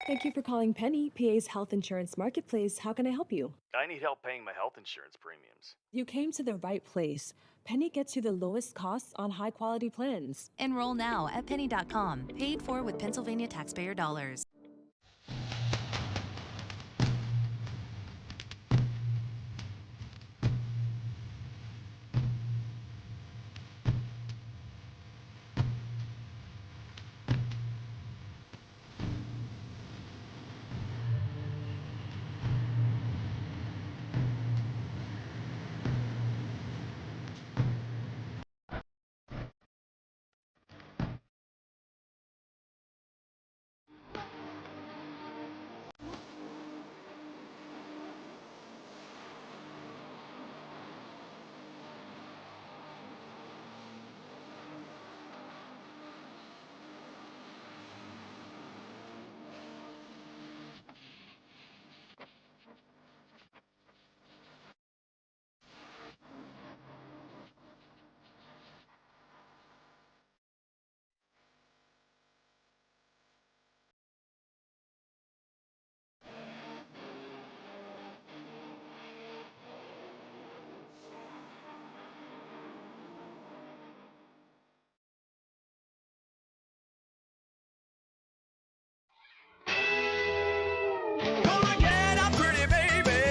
Thank you for calling Penny, PA's health insurance marketplace. How can I help you? I need help paying my health insurance premiums. You came to the right place. Penny gets you the lowest costs on high quality plans. Enroll now at penny.com. Paid for with Pennsylvania taxpayer dollars. Gonna get out, pretty baby.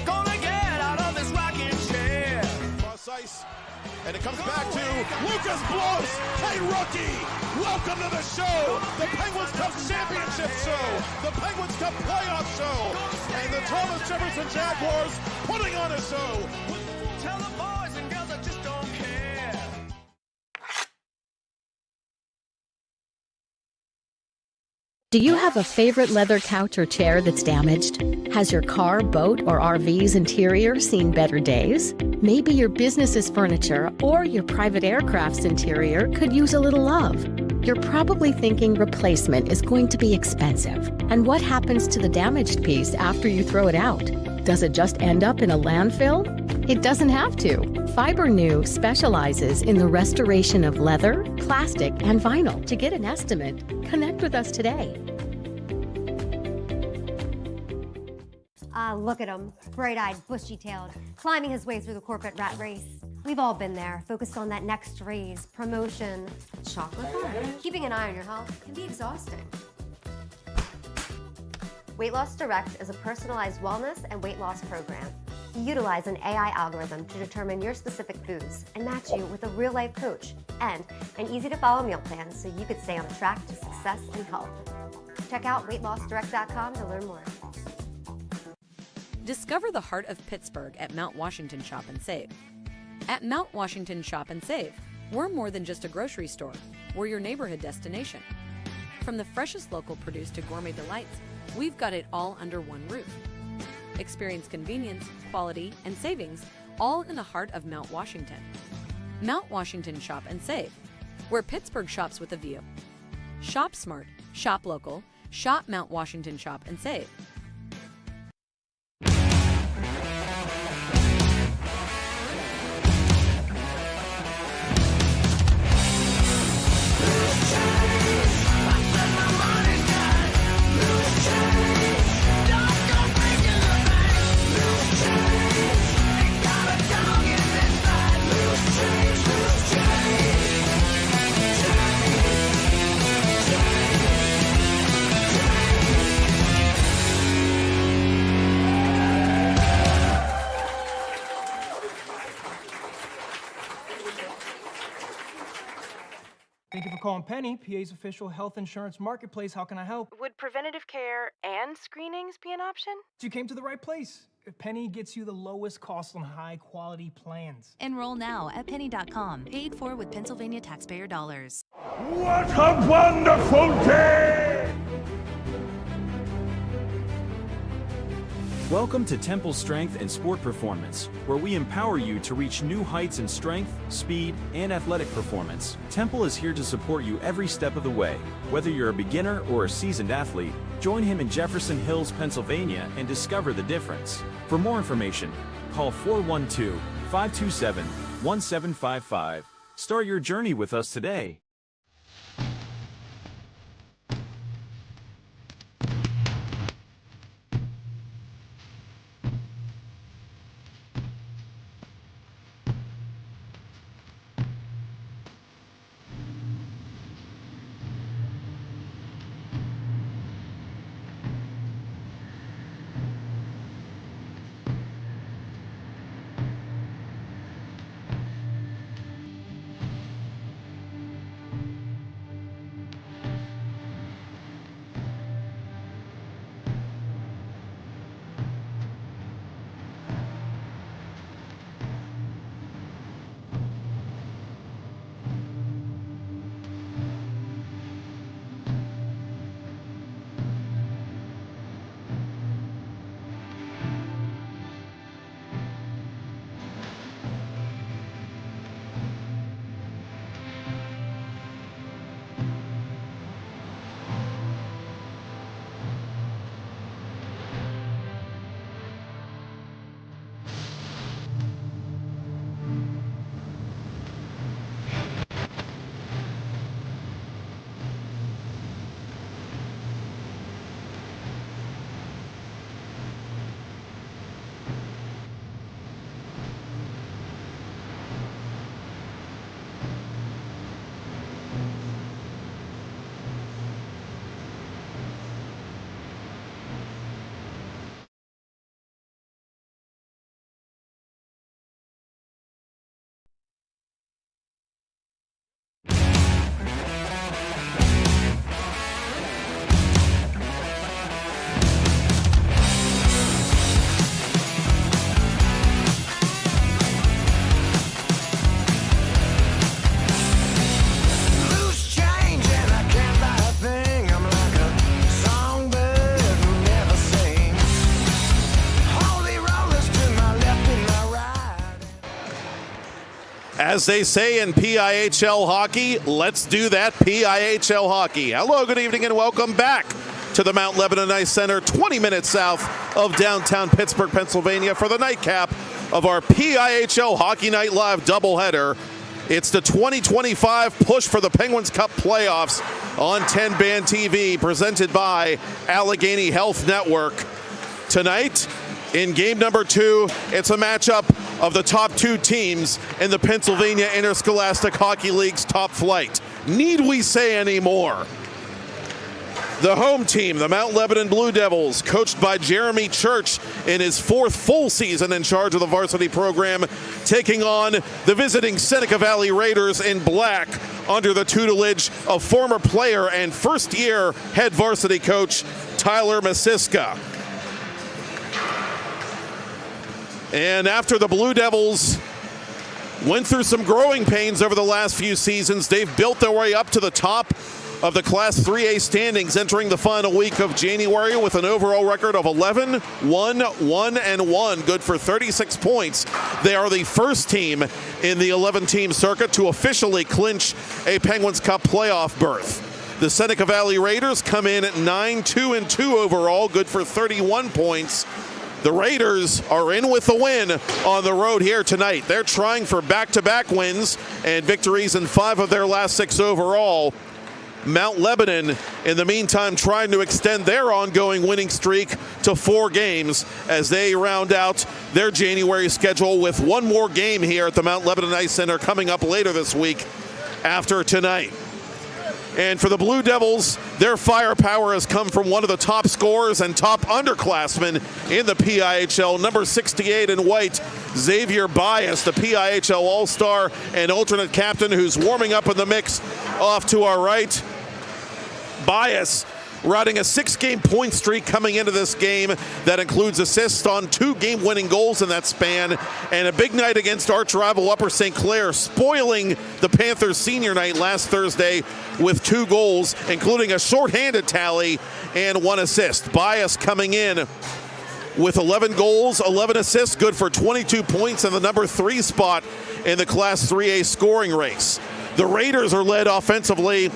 Gonna get out of this rocking chair. Cross ice, and it comes back to Lucas Bloss. Hey, rookie, welcome to the show, the Penguins Cup Championship Show, the Penguins Cup Playoff Show, and the Thomas Jefferson Jaguars putting on a show. Tell the boys and girls I just don't care. Do you have a favorite leather couch or chair that's damaged? Has your car, boat, or RV's interior seen better days? Maybe your business's furniture or your private aircraft's interior could use a little love. You're probably thinking replacement is going to be expensive. And what happens to the damaged piece after you throw it out? Does it just end up in a landfill? It doesn't have to. FiberNew specializes in the restoration of leather, plastic, and vinyl. To get an estimate, connect with us today. Look at him, bright-eyed, bushy-tailed, climbing his way through the corporate rat race. We've all been there, focused on that next raise, promotion, chocolate bar. Keeping an eye on your health can be exhausting. Weight Loss Direct is a personalized wellness and weight loss program. We utilize an AI algorithm to determine your specific foods and match you with a real-life coach and an easy-to-follow meal plan so you could stay on track to success and health. Check out weightlossdirect.com to learn more. Discover the heart of Pittsburgh at Mount Washington Shop and Save. At Mount Washington Shop and Save, we're more than just a grocery store. We're your neighborhood destination. From the freshest local produce to gourmet delights, we've got it all under one roof. Experience convenience, quality, and savings, all in the heart of Mount Washington. Mount Washington Shop and Save, where Pittsburgh shops with a view. Shop smart, shop local, shop Mount Washington Shop and Save. Thank you for calling Penny, PA's official health insurance marketplace. How can I help? Would preventative care and screenings be an option? You came to the right place. Penny gets you the lowest cost on high quality plans. Enroll now at penny.com. Paid for with Pennsylvania taxpayer dollars. What a wonderful day! Welcome to Temple Strength and Sport Performance, where we empower you to reach new heights in strength, speed, and athletic performance. Temple is here to support you every step of the way. Whether you're a beginner or a seasoned athlete, join him in Jefferson Hills, Pennsylvania, and discover the difference. For more information, call 412-527-1755. Start your journey with us today. As they say in PIHL hockey, let's do that PIHL hockey. Hello, good evening, and welcome back to the Mount Lebanon Ice Center, 20 minutes south of downtown Pittsburgh, Pennsylvania, for the nightcap of our PIHL Hockey Night Live doubleheader. It's the 2025 push for the Penguins Cup playoffs on TenbandTV, presented by Allegheny Health Network. Tonight, in game number 2, it's a matchup of the top 2 teams in the Pennsylvania Interscholastic Hockey League's top flight. Need we say any more? The home team, the Mount Lebanon Blue Devils, coached by Jeremy Church in his 4th full season in charge of the varsity program, taking on the visiting Seneca Valley Raiders in black under the tutelage of former player and first-year head varsity coach Tyler Masiska. And after the Blue Devils went through some growing pains over the last few seasons, they've built their way up to the top of the Class 3A standings, entering the final week of January with an overall record of 11-1-1-1, good for 36 points. They are the first team in the 11-team circuit to officially clinch a Penguins Cup playoff berth. The Seneca Valley Raiders come in at 9-2-2 overall, good for 31 points. The Raiders are in with the win on the road here tonight. They're trying for back-to-back wins and victories in 5 of their last 6 overall. Mount Lebanon, in the meantime, trying to extend their ongoing winning streak to 4 games as they round out their January schedule with one more game here at the Mount Lebanon Ice Center coming up later this week after tonight. And for the Blue Devils, their firepower has come from one of the top scorers and top underclassmen in the PIHL, number 68 in white, Xavier Bias, the PIHL All-Star and alternate captain who's warming up in the mix off to our right. Bias riding a 6-game point streak coming into this game that includes assists on 2 game-winning goals in that span, and a big night against arch rival Upper St. Clair, spoiling the Panthers' senior night last Thursday with 2 goals, including a shorthanded tally and 1 assist. Bias coming in with 11 goals, 11 assists, good for 22 points, and the number 3 spot in the Class 3A scoring race. The Raiders are led offensively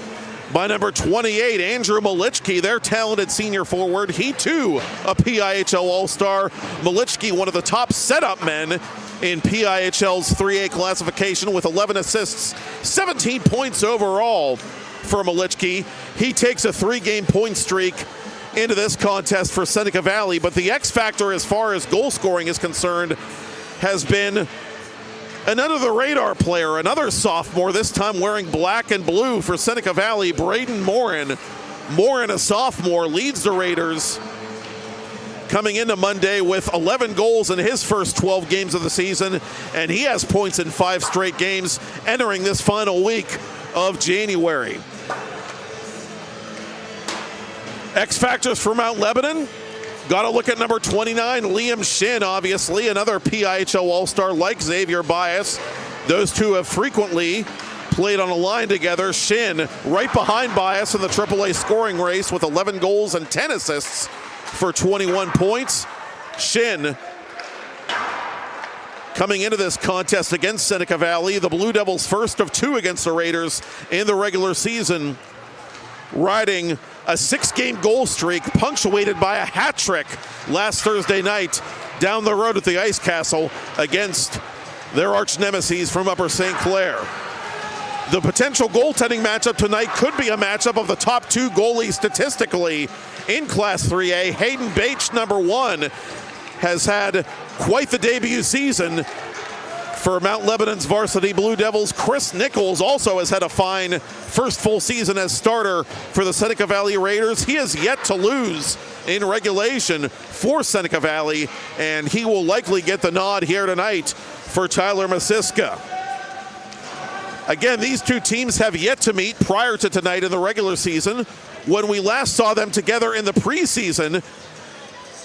by number 28, Andrew Malichki, their talented senior forward. He, too, a PIHL All-Star. Malichki, one of the top setup men in PIHL's 3A classification with 11 assists, 17 points overall for Malichki. He takes a 3-game point streak into this contest for Seneca Valley, but the X factor as far as goal scoring is concerned has been an under-the-radar player, another sophomore, this time wearing black and blue for Seneca Valley, Braden Morin. Morin, a sophomore, leads the Raiders, coming into Monday with 11 goals in his first 12 games of the season, and he has points in 5 straight games entering this final week of January. X factors for Mount Lebanon. Got to look at number 29, Liam Shin, obviously, another PIHL All-Star like Xavier Bias. Those two have frequently played on a line together. Shin right behind Bias in the AAA scoring race with 11 goals and 10 assists for 21 points. Shin coming into this contest against Seneca Valley, the Blue Devils' first of 2 against the Raiders in the regular season, riding a 6-game goal streak punctuated by a hat trick last Thursday night down the road at the Ice Castle against their arch nemesis from Upper St. Clair. The potential goaltending matchup tonight could be a matchup of the top 2 goalies statistically in Class 3A. Hayden Bache, number 1, has had quite the debut season for Mount Lebanon's varsity Blue Devils. Chris Nichols also has had a fine first full season as starter for the Seneca Valley Raiders. He has yet to lose in regulation for Seneca Valley, and he will likely get the nod here tonight for Tyler Masiska. Again, these 2 teams have yet to meet prior to tonight in the regular season. When we last saw them together in the preseason,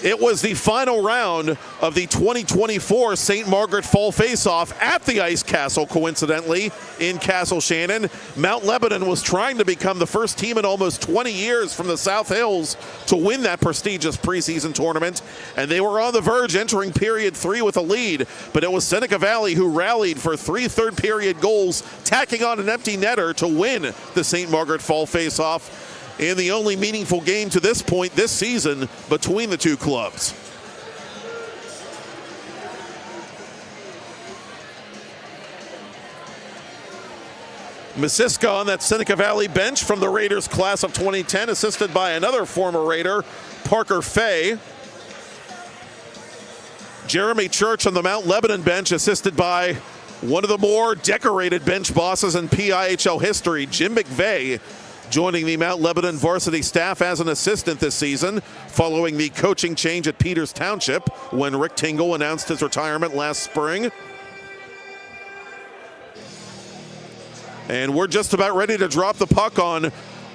It was the final round of the 2024 St. Margaret Fall Face-Off at the Ice Castle, coincidentally, in Castle Shannon. Mount Lebanon was trying to become the first team in almost 20 years from the South Hills to win that prestigious preseason tournament, and they were on the verge entering period 3 with a lead, but it was Seneca Valley who rallied for 3 third-period goals, tacking on an empty netter to win the St. Margaret Fall Face-Off in the only meaningful game to this point this season between the two clubs. Masiska on that Seneca Valley bench from the Raiders class of 2010, assisted by another former Raider, Parker Fay. Jeremy Church on the Mount Lebanon bench, assisted by one of the more decorated bench bosses in PIHL history, Jim McVeigh, joining the Mount Lebanon varsity staff as an assistant this season, following the coaching change at Peters Township when Rick Tingle announced his retirement last spring. And we're just about ready to drop the puck on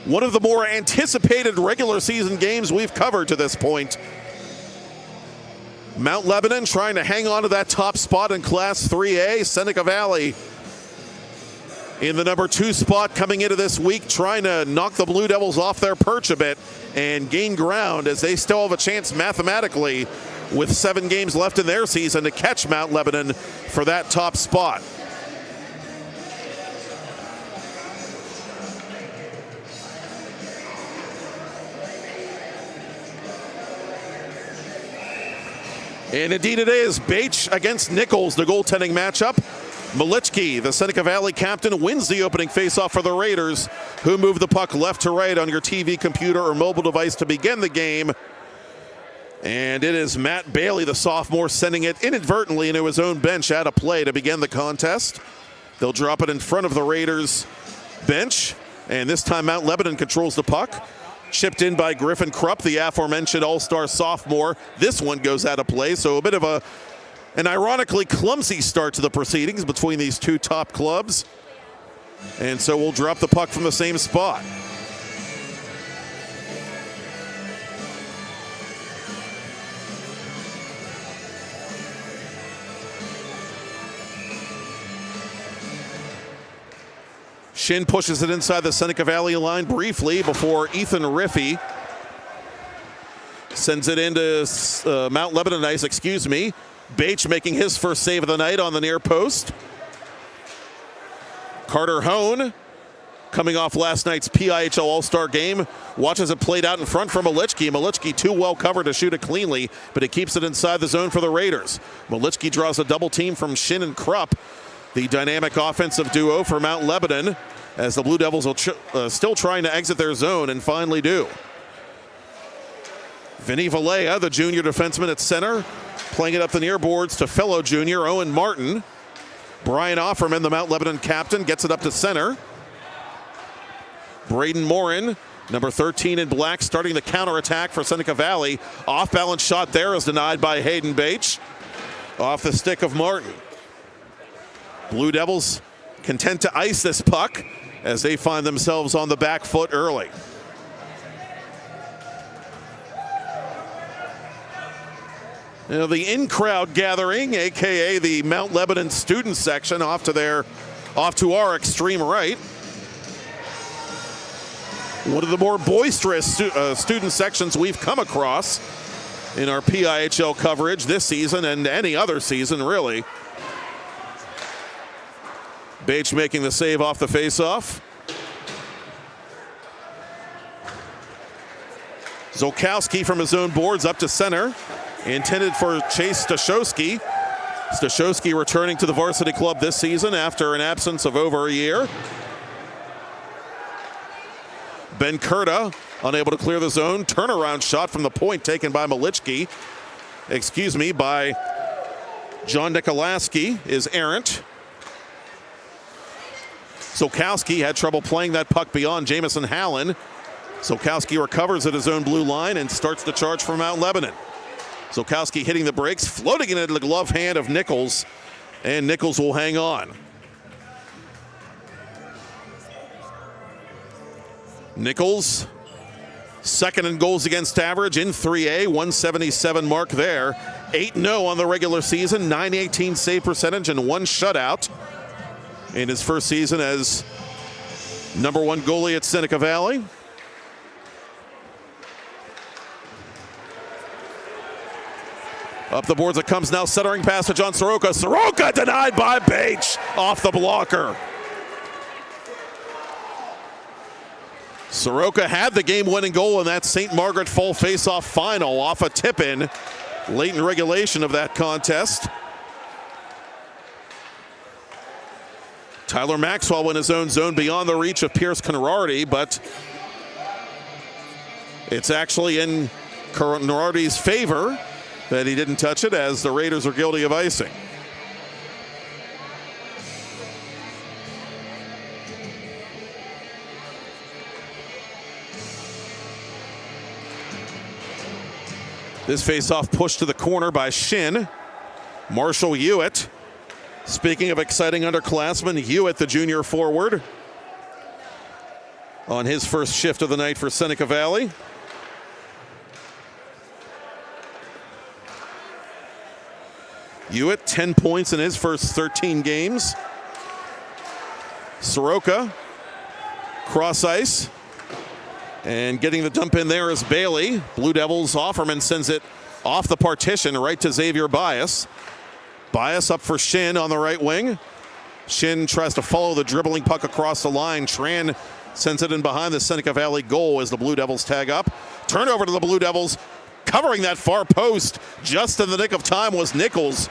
one of the more anticipated regular season games we've covered to this point. Mount Lebanon trying to hang on to that top spot in Class 3A. Seneca Valley in the number 2 spot coming into this week, trying to knock the Blue Devils off their perch a bit and gain ground, as they still have a chance mathematically with 7 games left in their season to catch Mount Lebanon for that top spot. And indeed it is Bache against Nichols, the goaltending matchup. Malichki, the Seneca Valley captain, wins the opening faceoff for the Raiders, who move the puck left to right on your TV, computer, or mobile device to begin the game. And it is Matt Bailey, the sophomore, sending it inadvertently into his own bench out of play to begin the contest. They'll drop it in front of the Raiders bench, and this time Mount Lebanon controls the puck. Chipped in by Griffin Krupp, the aforementioned all-star sophomore. This one goes out of play, so a bit of an ironically clumsy start to the proceedings between these two top clubs. And so we'll drop the puck from the same spot. Shin pushes it inside the Seneca Valley line briefly before Ethan Riffey sends it into Mount Lebanon Ice, Bache making his first save of the night on the near post. Carter Hone, coming off last night's PIHL All-Star game, watches it played out in front for Malichki. Malichki too well covered to shoot it cleanly, but he keeps it inside the zone for the Raiders. Malichki draws a double team from Shin and Krupp, the dynamic offensive duo for Mount Lebanon, as the Blue Devils are still trying to exit their zone and finally do. Vinny Valea, the junior defenseman at center, playing it up the near boards to fellow junior Owen Martin. Brian Offerman, the Mount Lebanon captain, gets it up to center. Braden Morin, number 13 in black, starting the counterattack for Seneca Valley. Off-balance shot there is denied by Hayden Bache. Off the stick of Martin. Blue Devils content to ice this puck as they find themselves on the back foot early. You know, the in-crowd gathering, aka the Mount Lebanon student section, off to our extreme right. One of the more boisterous student sections we've come across in our PIHL coverage this season and any other season, really. Bache making the save off the faceoff. Zolkowski from his own boards up to center. Intended for Chase Stashowski. Stashowski returning to the varsity club this season after an absence of over a year. Ben Kurta unable to clear the zone. Turnaround shot from the point taken by Malichki. By John Nikolaski is errant. Zolkowski had trouble playing that puck beyond Jamison Hallen. Zolkowski recovers at his own blue line and starts the charge for Mount Lebanon. Zolkowski hitting the brakes, floating it into the glove hand of Nichols, and Nichols will hang on. Nichols Second in goals against average in 3A, 177 mark there. 8-0 on the regular season, 918 save percentage, and 1 shutout in his first season as #1 goalie at Seneca Valley. Up the boards it comes now, centering pass to John Soroka. Soroka denied by Bache off the blocker. Soroka had the game-winning goal in that St. Margaret Fall face-off final off a tip-in late in regulation of that contest. Tyler Maxwell in his own zone beyond the reach of Pierce Conrarty, but it's actually in Conrarty's favor that he didn't touch it, as the Raiders are guilty of icing. This face-off pushed to the corner by Shin. Marshall Hewitt. Speaking of exciting underclassmen, Hewitt, the junior forward, on his first shift of the night for Seneca Valley. Hewitt, 10 points in his first 13 games. Soroka, cross ice. And getting the dump in there is Bailey. Blue Devils Offerman sends it off the partition right to Xavier Bias. Bias up for Shin on the right wing. Shin tries to follow the dribbling puck across the line. Tran sends it in behind the Seneca Valley goal as the Blue Devils tag up. Turnover to the Blue Devils. Covering that far post just in the nick of time was Nichols.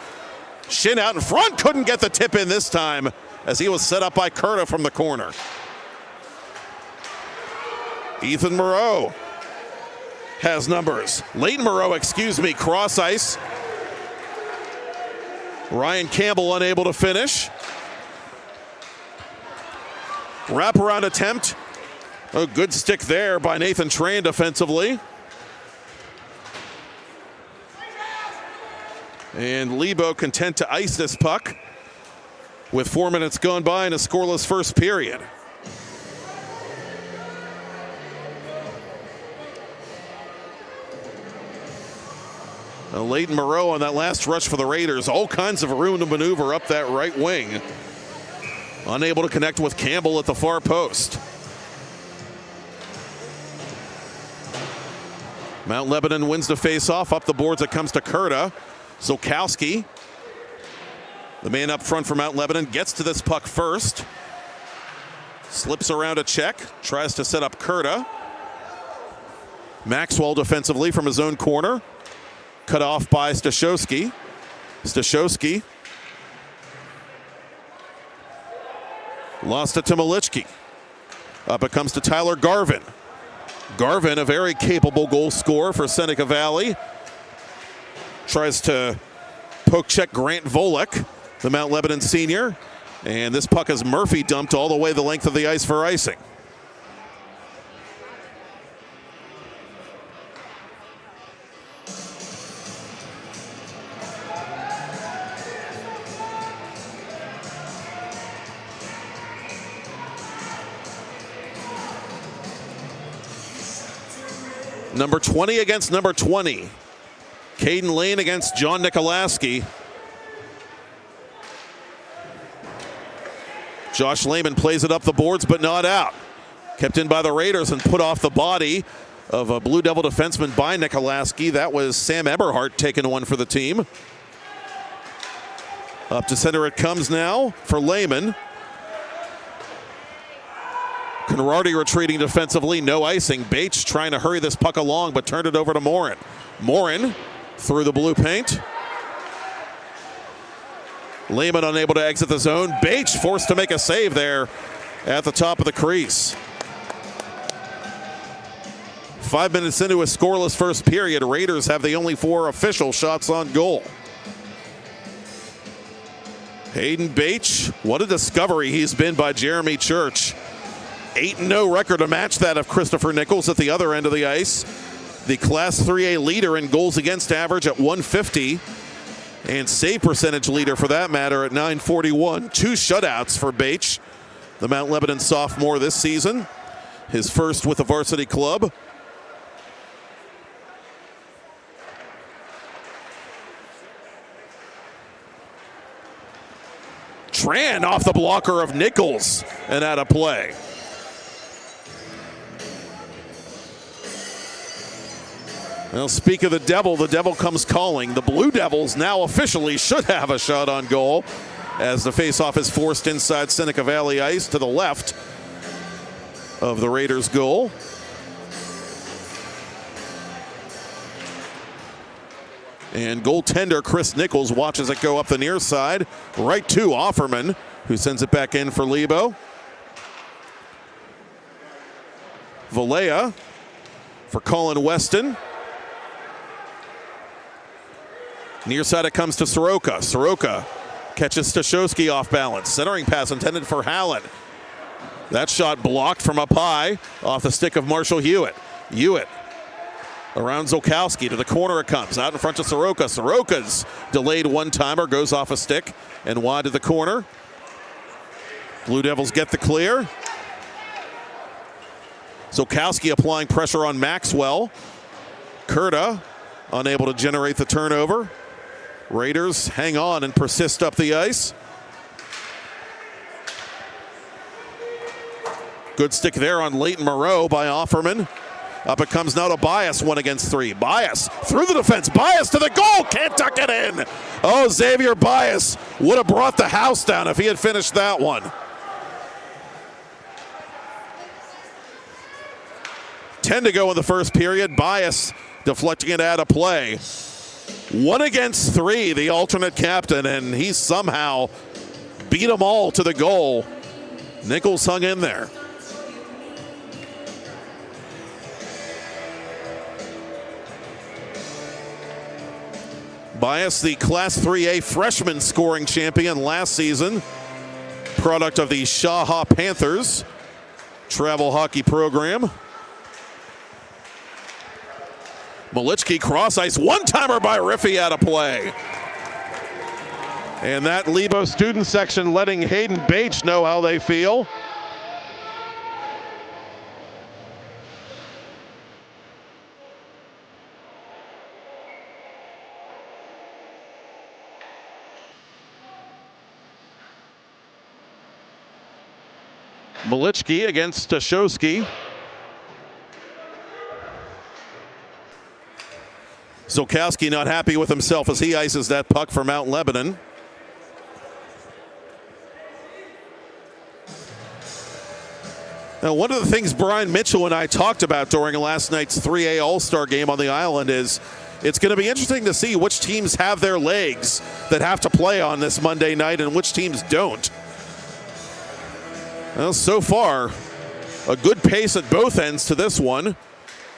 Shin out in front, couldn't get the tip in this time as he was set up by Curta from the corner. Ethan Moreau has numbers. Leighton Moreau, cross ice. Ryan Campbell unable to finish. Wraparound attempt. A good stick there by Nathan Tran defensively. And Lebo content to ice this puck with 4 minutes gone by in a scoreless first period. Now Leighton Moreau on that last rush for the Raiders. All kinds of room to maneuver up that right wing. Unable to connect with Campbell at the far post. Mount Lebanon wins the face-off. Up the boards it comes to Curta. Zolkowski, the man up front for Mount Lebanon, gets to this puck first. Slips around a check. Tries to set up Curta. Maxwell defensively from his own corner. Cut off by Stashowski. Stashowski lost it to Malichki. Up it comes to Tyler Garvin. Garvin, a very capable goal scorer for Seneca Valley. Tries to poke check Grant Volek, the Mount Lebanon senior. And this puck is Murphy dumped all the way the length of the ice for icing. Number 20 against number 20. Caden Lane against John Nikolaski. Josh Lehman plays it up the boards but not out. Kept in by the Raiders and put off the body of a Blue Devil defenseman by Nikolaski. That was Sam Eberhardt taking one for the team. Up to center it comes now for Lehman. Conrarty retreating defensively, no icing. Bates trying to hurry this puck along, but turned it over to Morin. Morin through the blue paint. Lehman unable to exit the zone. Bates forced to make a save there at the top of the crease. 5 minutes into a scoreless first period, Raiders have the only 4 official shots on goal. Hayden Bates, what a discovery he's been by Jeremy Church. 8-0 record to match that of Christopher Nichols at the other end of the ice. The Class 3A leader in goals against average at 150. And save percentage leader for that matter at 941. 2 shutouts for Bates, the Mount Lebanon sophomore this season. His first with the varsity club. ran off the blocker of Nichols and out of play. Well, speak of the devil comes calling. The Blue Devils now officially should have a shot on goal as the faceoff is forced inside Seneca Valley ice to the left of the Raiders' goal. And goaltender Chris Nichols watches it go up the near side, right to Offerman, who sends it back in for Lebo. Valea for Colin Weston. Near side it comes to Soroka. Soroka catches Stashowski off balance. Centering pass intended for Hallen. That shot blocked from up high off the stick of Marshall Hewitt. Hewitt around Zolkowski, to the corner it comes, out in front of Soroka. Soroka's delayed one-timer goes off a stick and wide to the corner. Blue Devils get the clear. Zolkowski applying pressure on Maxwell. Kurta unable to generate the turnover. Raiders hang on and persist up the ice. Good stick there on Leighton Moreau by Offerman. Up it comes now to Bias, 1 against 3. Bias through the defense. Bias to the goal. Can't tuck it in. Oh, Xavier Bias would have brought the house down if he had finished that one. 10 to go in the first period. Bias deflecting it out of play. 1 against 3, the alternate captain, and he somehow beat them all to the goal. Nichols hung in there. Bias, the Class 3A freshman scoring champion last season, product of the Shaha Panthers travel hockey program. Malichki cross ice, one-timer by Riffey out of play. And that Lebo student section letting Hayden Bates know how they feel. Malichki against Stashowski. Zolkowski not happy with himself as he ices that puck for Mount Lebanon. Now, one of the things Brian Mitchell and I talked about during last night's 3A All-Star game on the island is it's going to be interesting to see which teams have their legs that have to play on this Monday night and which teams don't. Well, so far, a good pace at both ends to this one.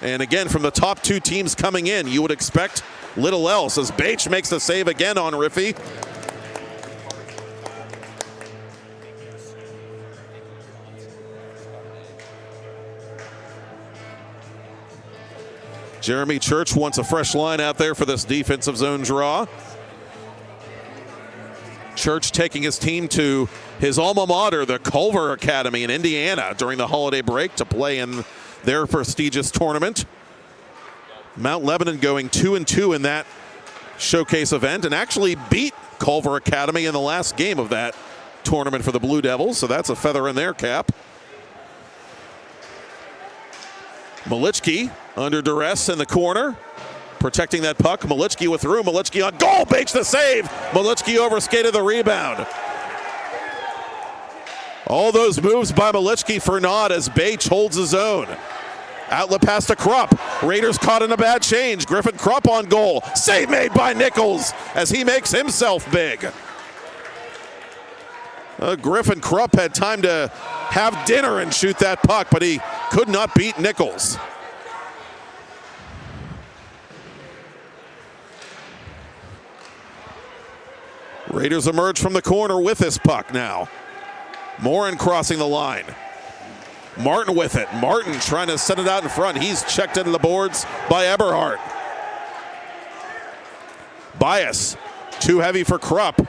And again, from the top 2 teams coming in, you would expect little else as Bates makes the save again on Riffey. Jeremy Church wants a fresh line out there for this defensive zone draw. Church taking his team to his alma mater, the Culver Academy in Indiana, during the holiday break to play in their prestigious tournament. Mount Lebanon going 2-2 in that showcase event and actually beat Culver Academy in the last game of that tournament for the Blue Devils, so that's a feather in their cap. Malichki under duress in the corner, protecting that puck. Malichki with room. Malichki on goal. Bates the save. Malichki overskated the rebound. All those moves by Malichki for naught as Bates holds his own. Outlet pass to Krupp. Raiders caught in a bad change. Griffin Krupp on goal. Save made by Nichols as he makes himself big. Griffin Krupp had time to have dinner and shoot that puck, but he could not beat Nichols. Raiders emerge from the corner with this puck now. Morin crossing the line. Martin with it. Martin trying to set it out in front. He's checked into the boards by Eberhardt. Bias, too heavy for Krupp.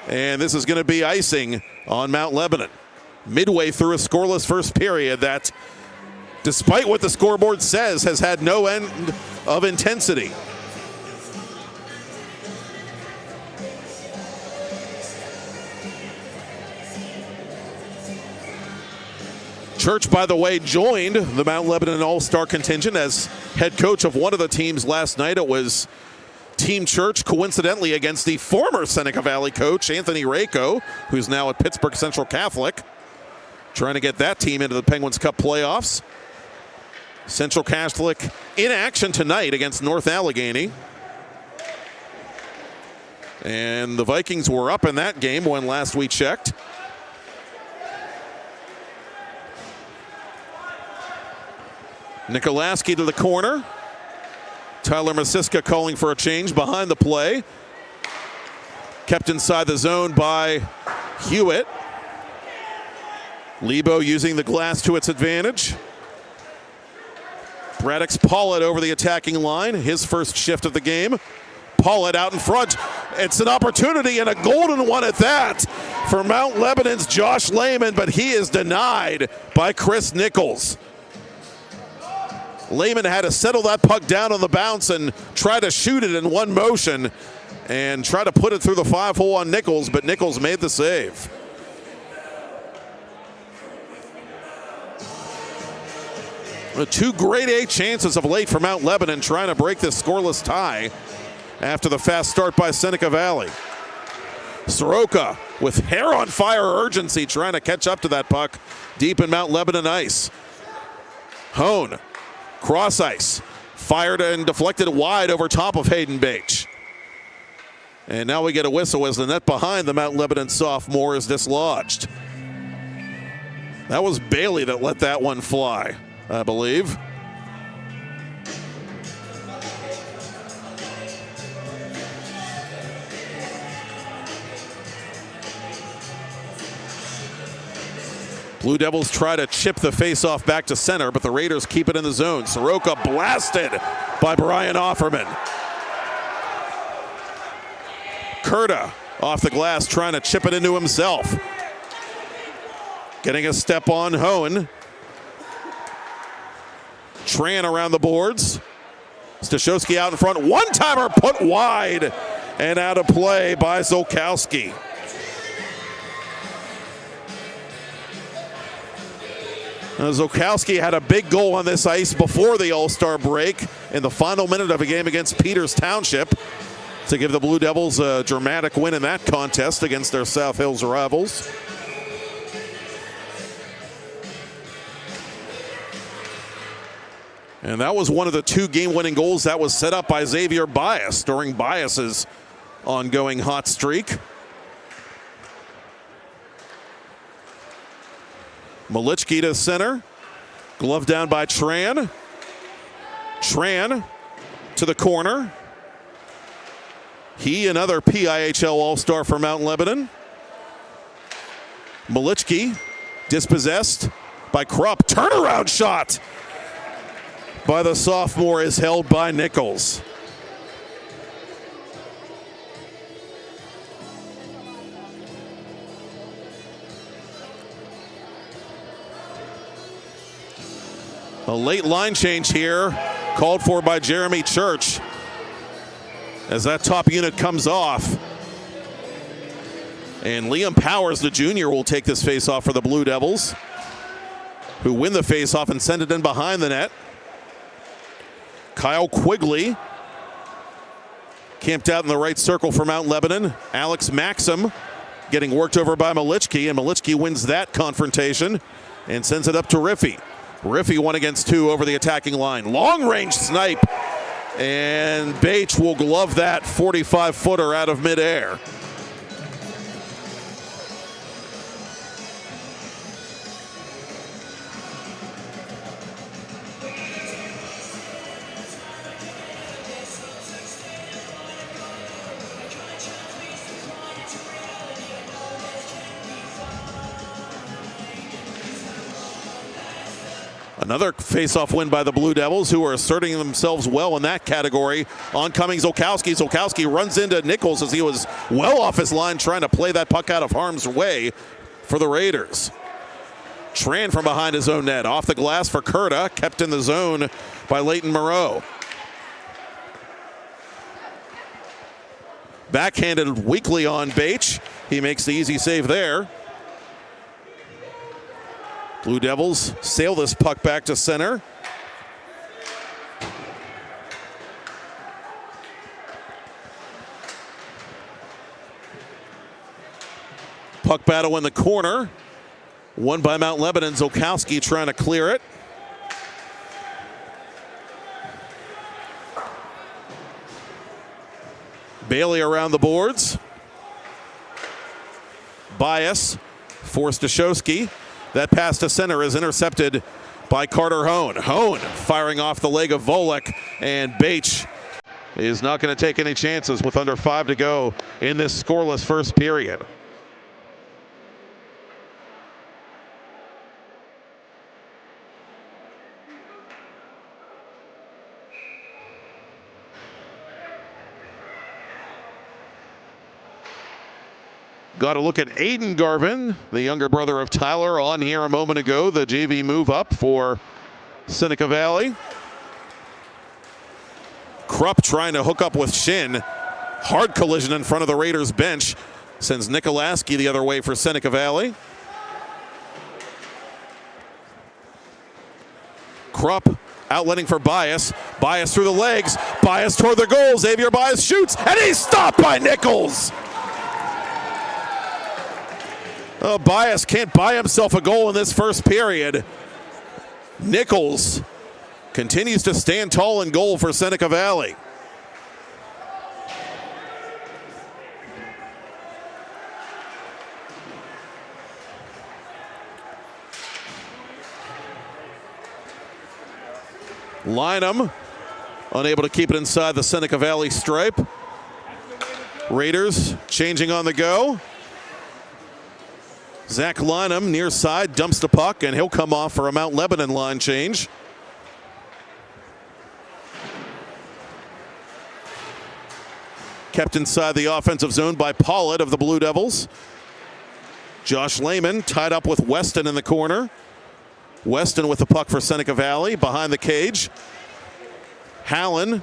And this is going to be icing on Mount Lebanon. Midway through a scoreless first period that, despite what the scoreboard says, has had no end of intensity. Church, by the way, joined the Mount Lebanon All-Star contingent as head coach of one of the teams last night. It was Team Church, coincidentally, against the former Seneca Valley coach, Anthony Rako, who's now at Pittsburgh Central Catholic, trying to get that team into the Penguins Cup playoffs. Central Catholic in action tonight against North Allegheny. And the Vikings were up in that game when last we checked. Nikolaski to the corner. Tyler Masiska calling for a change behind the play. Kept inside the zone by Hewitt. Lebo using the glass to its advantage. Braddock's Pollitt over the attacking line. His first shift of the game. Pollitt out in front. It's an opportunity and a golden one at that for Mount Lebanon's Josh Lehman, but he is denied by Chris Nichols. Lehman had to settle that puck down on the bounce and try to shoot it in one motion and try to put it through the 5-hole on Nichols, but Nichols made the save. Two grade A chances of late for Mount Lebanon trying to break this scoreless tie after the fast start by Seneca Valley. Soroka with hair on fire urgency trying to catch up to that puck deep in Mount Lebanon ice. Hone. Cross ice, fired and deflected wide over top of Hayden Bache. And now we get a whistle as the net behind the Mount Lebanon sophomore is dislodged. That was Bailey that let that one fly, I believe. Blue Devils try to chip the faceoff back to center, but the Raiders keep it in the zone. Soroka blasted by Brian Offerman. Kurta off the glass trying to chip it into himself. Getting a step on Hohen. Tran around the boards. Stashowski out in front. One-timer put wide and out of play by Zolkowski. Zolkowski had a big goal on this ice before the All-Star break in the final minute of a game against Peters Township to give the Blue Devils a dramatic win in that contest against their South Hills rivals. And that was one of the two game-winning goals that was set up by Xavier Bias during Bias's ongoing hot streak. Malichki to center. Glove down by Tran. Tran to the corner. He, another PIHL All-Star for Mount Lebanon. Malichki dispossessed by Krupp. Turnaround shot by the sophomore is held by Nichols. A late line change here, called for by Jeremy Church. As that top unit comes off. And Liam Powers, the junior, will take this faceoff for the Blue Devils, who win the faceoff and send it in behind the net. Kyle Quigley camped out in the right circle for Mount Lebanon. Alex Maxim getting worked over by Malichki, and Malichki wins that confrontation and sends it up to Riffy. Riffy 1-against-2 over the attacking line. Long-range snipe, and Bache will glove that 45-footer out of midair. Another face-off win by the Blue Devils, who are asserting themselves well in that category. Oncoming Zolkowski. Zolkowski runs into Nichols as he was well off his line trying to play that puck out of harm's way for the Raiders. Tran from behind his own net. Off the glass for Kurta. Kept in the zone by Leighton Moreau. Backhanded weakly on Bache. He makes the easy save there. Blue Devils sail this puck back to center. Puck battle in the corner. Won by Mount Lebanon. Zolkowski trying to clear it. Bailey around the boards. Bias for Stashowski. That pass to center is intercepted by Carter Hone. Hone firing off the leg of Volek, and Bache is not going to take any chances with under 5 to go in this scoreless first period. Got to look at Aiden Garvin, the younger brother of Tyler, on here a moment ago. The JV move up for Seneca Valley. Krupp trying to hook up with Shin. Hard collision in front of the Raiders bench. Sends Nikolaski the other way for Seneca Valley. Krupp outletting for Bias. Bias through the legs. Bias toward the goal. Xavier Bias shoots, and he's stopped by Nichols. Oh, Bias can't buy himself a goal in this first period. Nichols continues to stand tall in goal for Seneca Valley. Lynham unable to keep it inside the Seneca Valley stripe. Raiders changing on the go. Zach Lynham near side dumps the puck, and he'll come off for a Mount Lebanon line change. Kept inside the offensive zone by Pollitt of the Blue Devils. Josh Lehman tied up with Weston in the corner. Weston with the puck for Seneca Valley behind the cage. Hallen,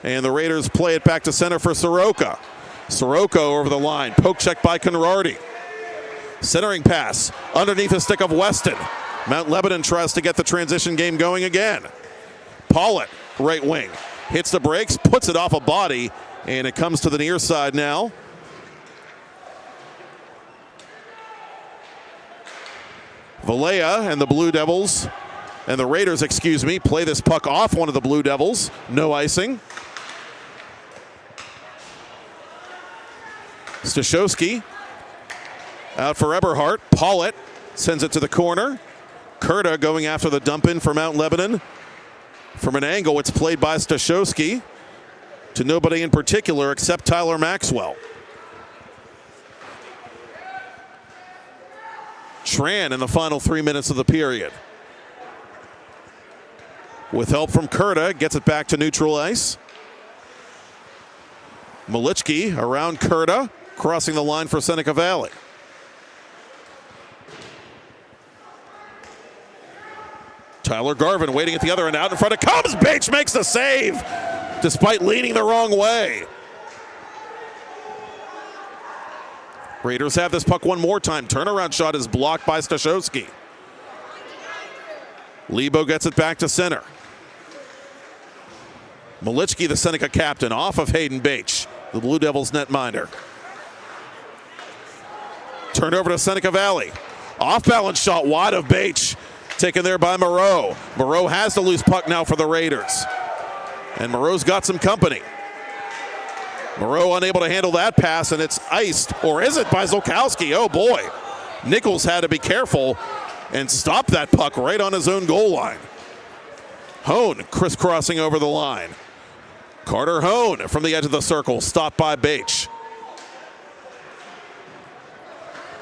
and the Raiders play it back to center for Soroka. Soroka over the line, poke check by Conrarty. Centering pass underneath the stick of Weston. Mount Lebanon tries to get the transition game going again. Pollitt, right wing, hits the brakes, puts it off a body, and it comes to the near side now. Valea and the Blue Devils, and the Raiders, excuse me, play this puck off one of the Blue Devils. No icing. Stashowski out for Eberhardt. Pollitt sends it to the corner. Kurta going after the dump in for Mount Lebanon. From an angle, it's played by Stashowski to nobody in particular except Tyler Maxwell. Tran in the final 3 minutes of the period. With help from Kurta, gets it back to neutral ice. Malichki around Kurta, crossing the line for Seneca Valley. Tyler Garvin waiting at the other end, out in front of comes. Bache makes the save despite leaning the wrong way. Raiders have this puck one more time. Turnaround shot is blocked by Stashowski. Lebo gets it back to center. Malichki, the Seneca captain, off of Hayden Bache, the Blue Devils netminder. Turned over to Seneca Valley. Off balance shot wide of Bache. Taken there by Moreau. Moreau has the loose puck now for the Raiders. And Moreau's got some company. Moreau unable to handle that pass, and it's iced, or is it, by Zolkowski? Oh boy. Nichols had to be careful and stop that puck right on his own goal line. Hone crisscrossing over the line. Carter Hone from the edge of the circle, stopped by Bache.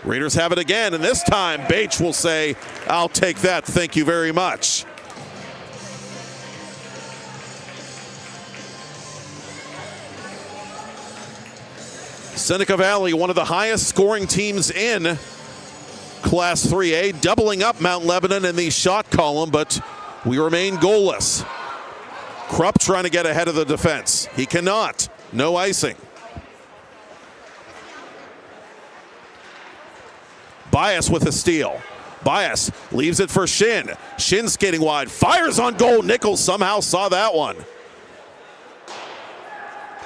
Raiders have it again, and this time Bache will say, "I'll take that, thank you very much." Seneca Valley, one of the highest scoring teams in Class 3A, doubling up Mount Lebanon in the shot column, but we remain goalless. Krupp trying to get ahead of the defense. He cannot. No icing. Bias with a steal. Bias leaves it for Shin. Shin skating wide, fires on goal. Nichols somehow saw that one.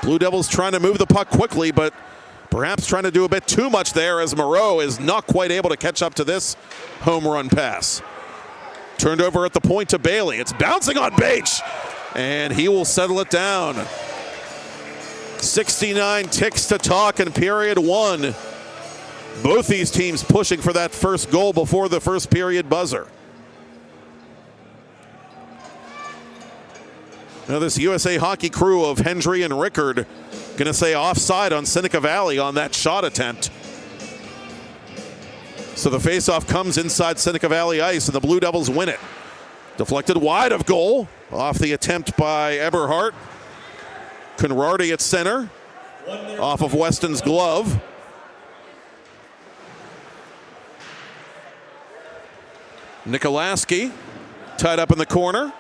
Blue Devils trying to move the puck quickly, but perhaps trying to do a bit too much there as Moreau is not quite able to catch up to this home run pass. Turned over at the point to Bailey. It's bouncing on Bache, and he will settle it down. 69 ticks to talk in period one. Both these teams pushing for that first goal before the first period buzzer. Now this USA Hockey crew of Hendry and Rickard going to say offside on Seneca Valley on that shot attempt. So the faceoff comes inside Seneca Valley ice and the Blue Devils win it. Deflected wide of goal off the attempt by Eberhardt. Conrarty at center off of Weston's glove. Nikolaski tied up in the corner.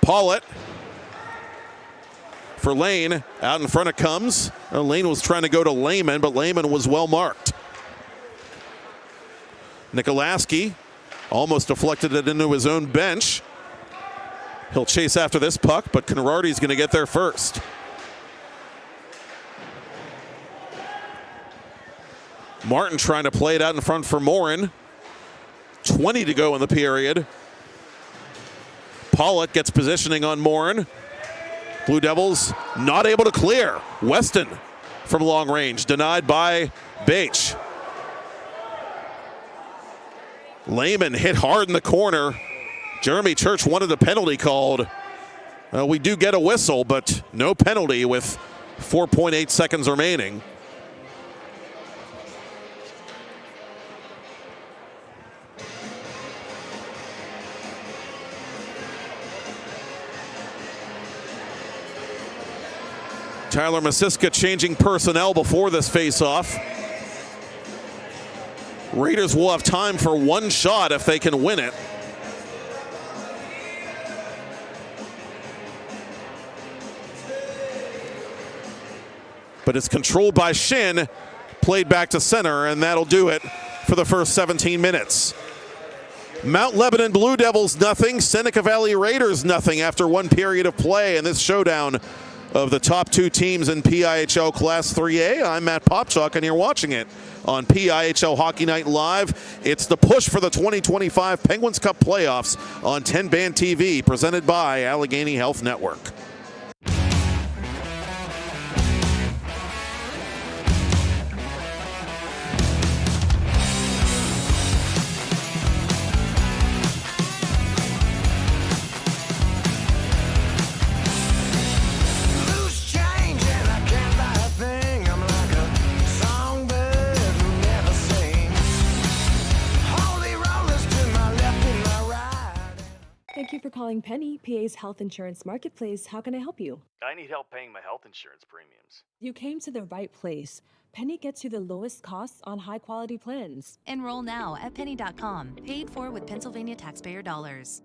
Paulett for Lane. Out in front it comes. Lane was trying to go to Lehman, but Lehman was well marked. Nikolaski almost deflected it into his own bench. He'll chase after this puck, but Conrarty's going to get there first. Martin trying to play it out in front for Morin. 20 to go in the period. Paulett gets positioning on Morin. Blue Devils not able to clear. Weston from long range, denied by Bache. Lehman hit hard in the corner. Jeremy Church wanted a penalty called. We do get a whistle, but no penalty with 4.8 seconds remaining. Tyler Masiska changing personnel before this face-off. Raiders will have time for one shot if they can win it. But it's controlled by Shin, played back to center, and that'll do it for the first 17 minutes. Mount Lebanon Blue Devils nothing, Seneca Valley Raiders nothing after one period of play in this showdown of the top two teams in PIHL Class 3A. I'm Matt Popchock, and you're watching it on PIHL Hockey Night Live. It's the push for the 2025 Penguins Cup playoffs on TenbandTV, presented by Allegheny Health Network. Thank you for calling Penny, PA's health insurance marketplace. How can I help you? I need help paying my health insurance premiums. You came to the right place. Penny gets you the lowest costs on high-quality plans. Enroll now at penny.com. Paid for with Pennsylvania taxpayer dollars.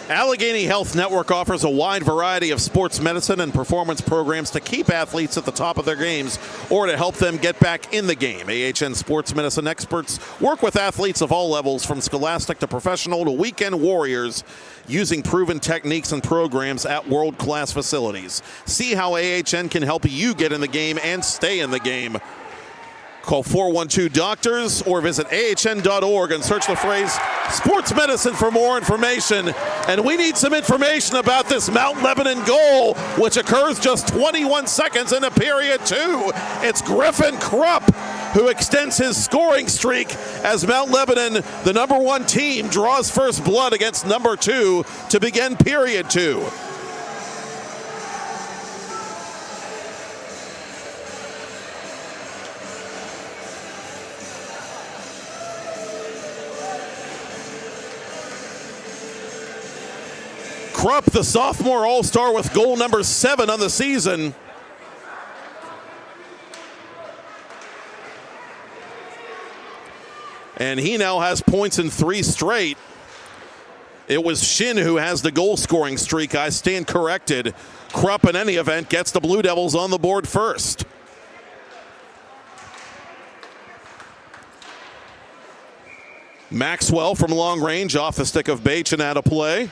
Allegheny Health Network offers a wide variety of sports medicine and performance programs to keep athletes at the top of their games or to help them get back in the game. AHN sports medicine experts work with athletes of all levels, from scholastic to professional to weekend warriors, using proven techniques and programs at world-class facilities. See how AHN can help you get in the game and stay in the game. Call 412-DOCTORS or visit ahn.org and search the phrase sports medicine for more information. And we need some information about this Mount Lebanon goal, which occurs just 21 seconds into period two. It's Griffin Krupp who extends his scoring streak as Mount Lebanon, the #1 team, draws first blood against #2 to begin period two. Krupp, the sophomore all-star with goal number 7 on the season. And he now has points in 3 straight. It was Shin who has the goal-scoring streak. I stand corrected. Krupp, in any event, gets the Blue Devils on the board first. Maxwell from long range off the stick of Bache and out of play.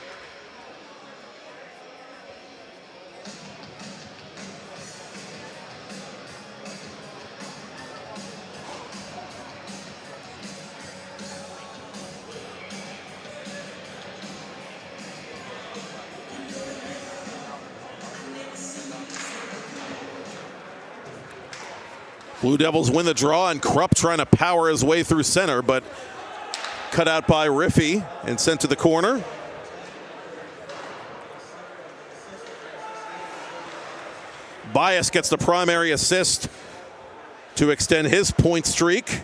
Blue Devils win the draw, and Krupp trying to power his way through center, but cut out by Riffey and sent to the corner. Bias gets the primary assist to extend his point streak.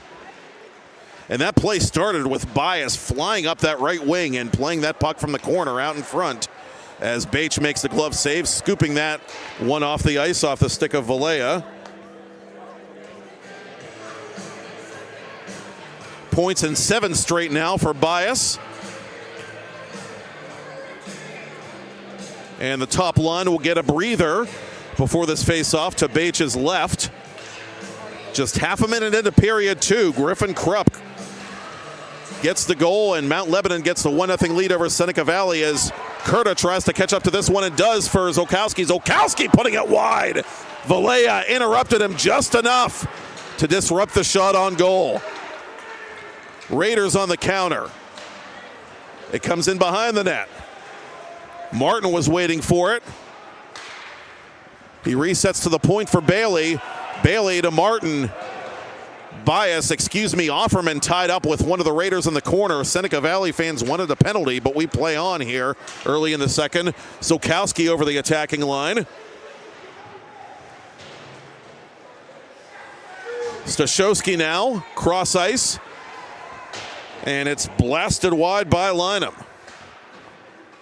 And that play started with Bias flying up that right wing and playing that puck from the corner out in front as Bache makes the glove save, scooping that one off the ice off the stick of Valea. Points in 7 straight now for Bias. And the top line will get a breather before this face-off to Bache's left. Just half a minute into period 2, Griffin Krupp gets the goal, and Mount Lebanon gets the 1-0 lead over Seneca Valley as Kurta tries to catch up to this one and does for Zolkowski. Zolkowski putting it wide. Valea interrupted him just enough to disrupt the shot on goal. Raiders on the counter. It comes in behind the net. Martin was waiting for it. He resets to the point for Bailey. Bailey to Martin. Bias, Offerman tied up with one of the Raiders in the corner. Seneca Valley fans wanted a penalty, but we play on here early in the second. Zolkowski over the attacking line. Stashowski now, cross ice. And it's blasted wide by Lynham.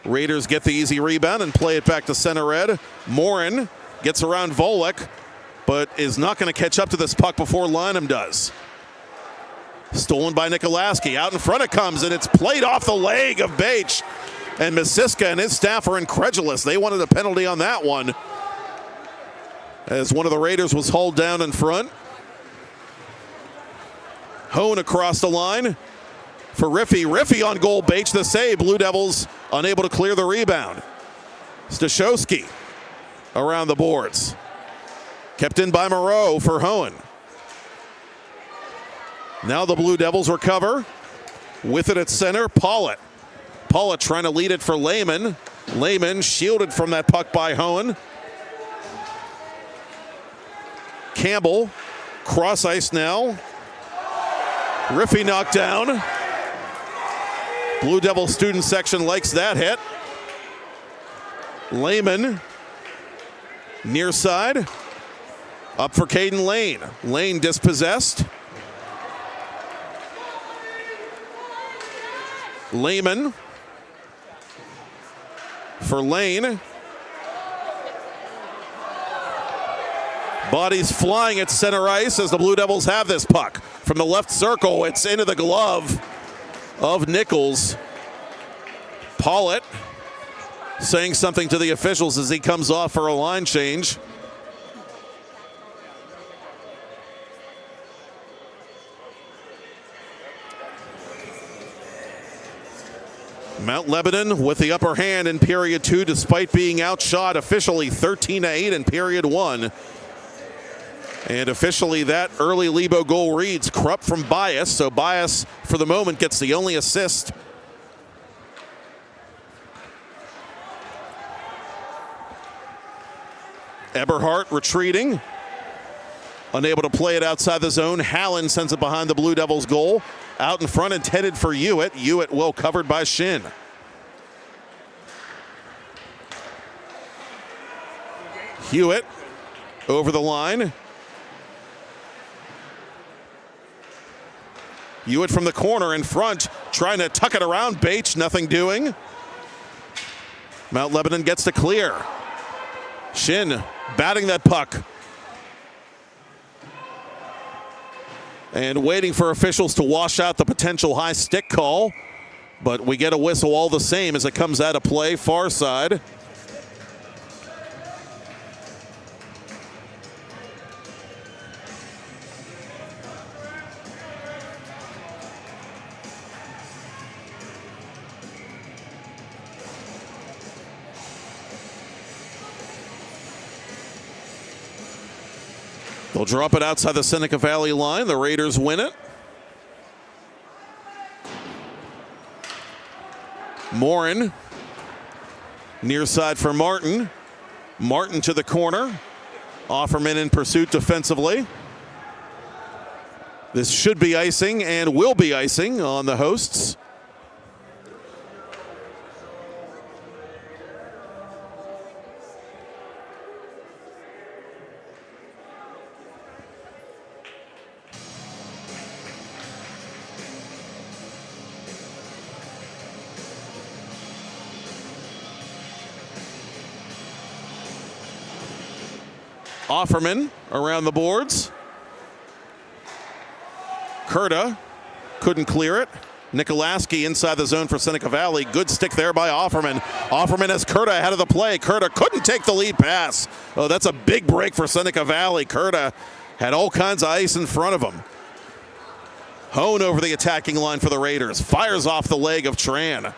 Raiders get the easy rebound and play it back to center red. Morin gets around Volek, but is not going to catch up to this puck before Lynham does. Stolen by Nikolaski. Out in front it comes, and it's played off the leg of Bache. And Masiska and his staff are incredulous. They wanted a penalty on that one, as one of the Raiders was hauled down in front. Hone across the line for Riffey. Riffey on goal, Bache the save. Blue Devils unable to clear the rebound. Stashowski around the boards. Kept in by Moreau for Hohen. Now the Blue Devils recover. With it at center, Pollitt. Pollitt trying to lead it for Lehman. Lehman shielded from that puck by Hohen. Campbell, cross ice now. Riffey knocked down. Blue Devil student section likes that hit. Lehman, near side. Up for Caden Lane. Lane dispossessed. Lehman for Lane. Bodies flying at center ice as the Blue Devils have this puck. From the left circle, it's into the glove of Nichols. Pollitt saying something to the officials as he comes off for a line change. Mount Lebanon with the upper hand in period 2 despite being outshot officially 13-8 in period 1. And officially that early Lebo goal reads Krupp from Bias, so Bias for the moment gets the only assist. Eberhardt retreating, unable to play it outside the zone. Hallen sends it behind the Blue Devils goal. Out in front intended for Hewitt. Hewitt well covered by Shin. Hewitt over the line. Hewitt from the corner in front, trying to tuck it around. Bache, nothing doing. Mount Lebanon gets to clear. Shin batting that puck. And waiting for officials to wash out the potential high stick call. But we get a whistle all the same as it comes out of play, far side. They'll drop it outside the Seneca Valley line. The Raiders win it. Morin, near side for Martin. Martin to the corner. Offerman in pursuit defensively. This should be icing and will be icing on the hosts. Offerman around the boards. Kurta couldn't clear it. Nikolaski inside the zone for Seneca Valley. Good stick there by Offerman. Offerman has Kurta ahead of the play. Kurta couldn't take the lead pass. Oh, that's a big break for Seneca Valley. Kurta had all kinds of ice in front of him. Hone over the attacking line for the Raiders. Fires off the leg of Tran.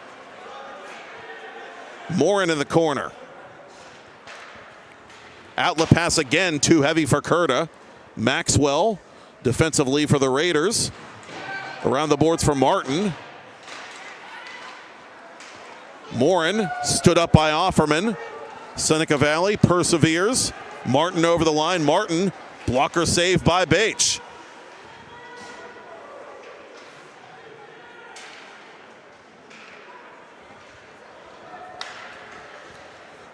Morin in the corner. Outlet pass again, too heavy for Kurta. Maxwell, defensive lead for the Raiders. Around the boards for Martin. Morin stood up by Offerman. Seneca Valley perseveres. Martin over the line. Martin, blocker save by Bache.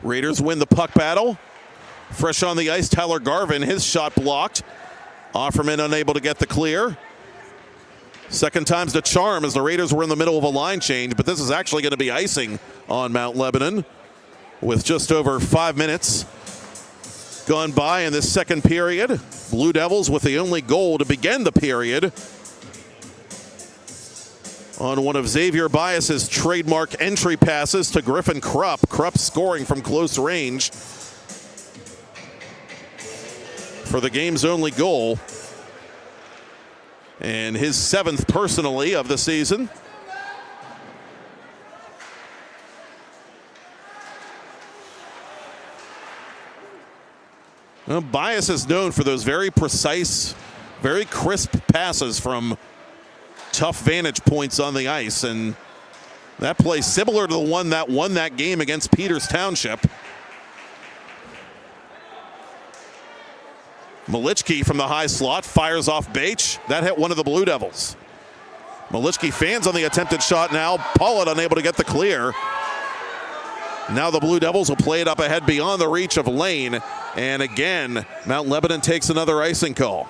Raiders win the puck battle. Fresh on the ice, Tyler Garvin, his shot blocked. Offerman unable to get the clear. Second time's the charm as the Raiders were in the middle of a line change, but this is actually going to be icing on Mount Lebanon with just over 5 minutes gone by in this second period. Blue Devils with the only goal to begin the period on one of Xavier Bias's trademark entry passes to Griffin Krupp. Krupp scoring from close range for the game's only goal, and his 7th personally of the season. Well, Bias is known for those very precise, very crisp passes from tough vantage points on the ice, and that play similar to the one that won that game against Peters Township. Malichki from the high slot fires off Bache. That hit one of the Blue Devils. Malichki fans on the attempted shot now. Pollitt unable to get the clear. Now the Blue Devils will play it up ahead beyond the reach of Lane. And again, Mount Lebanon takes another icing call.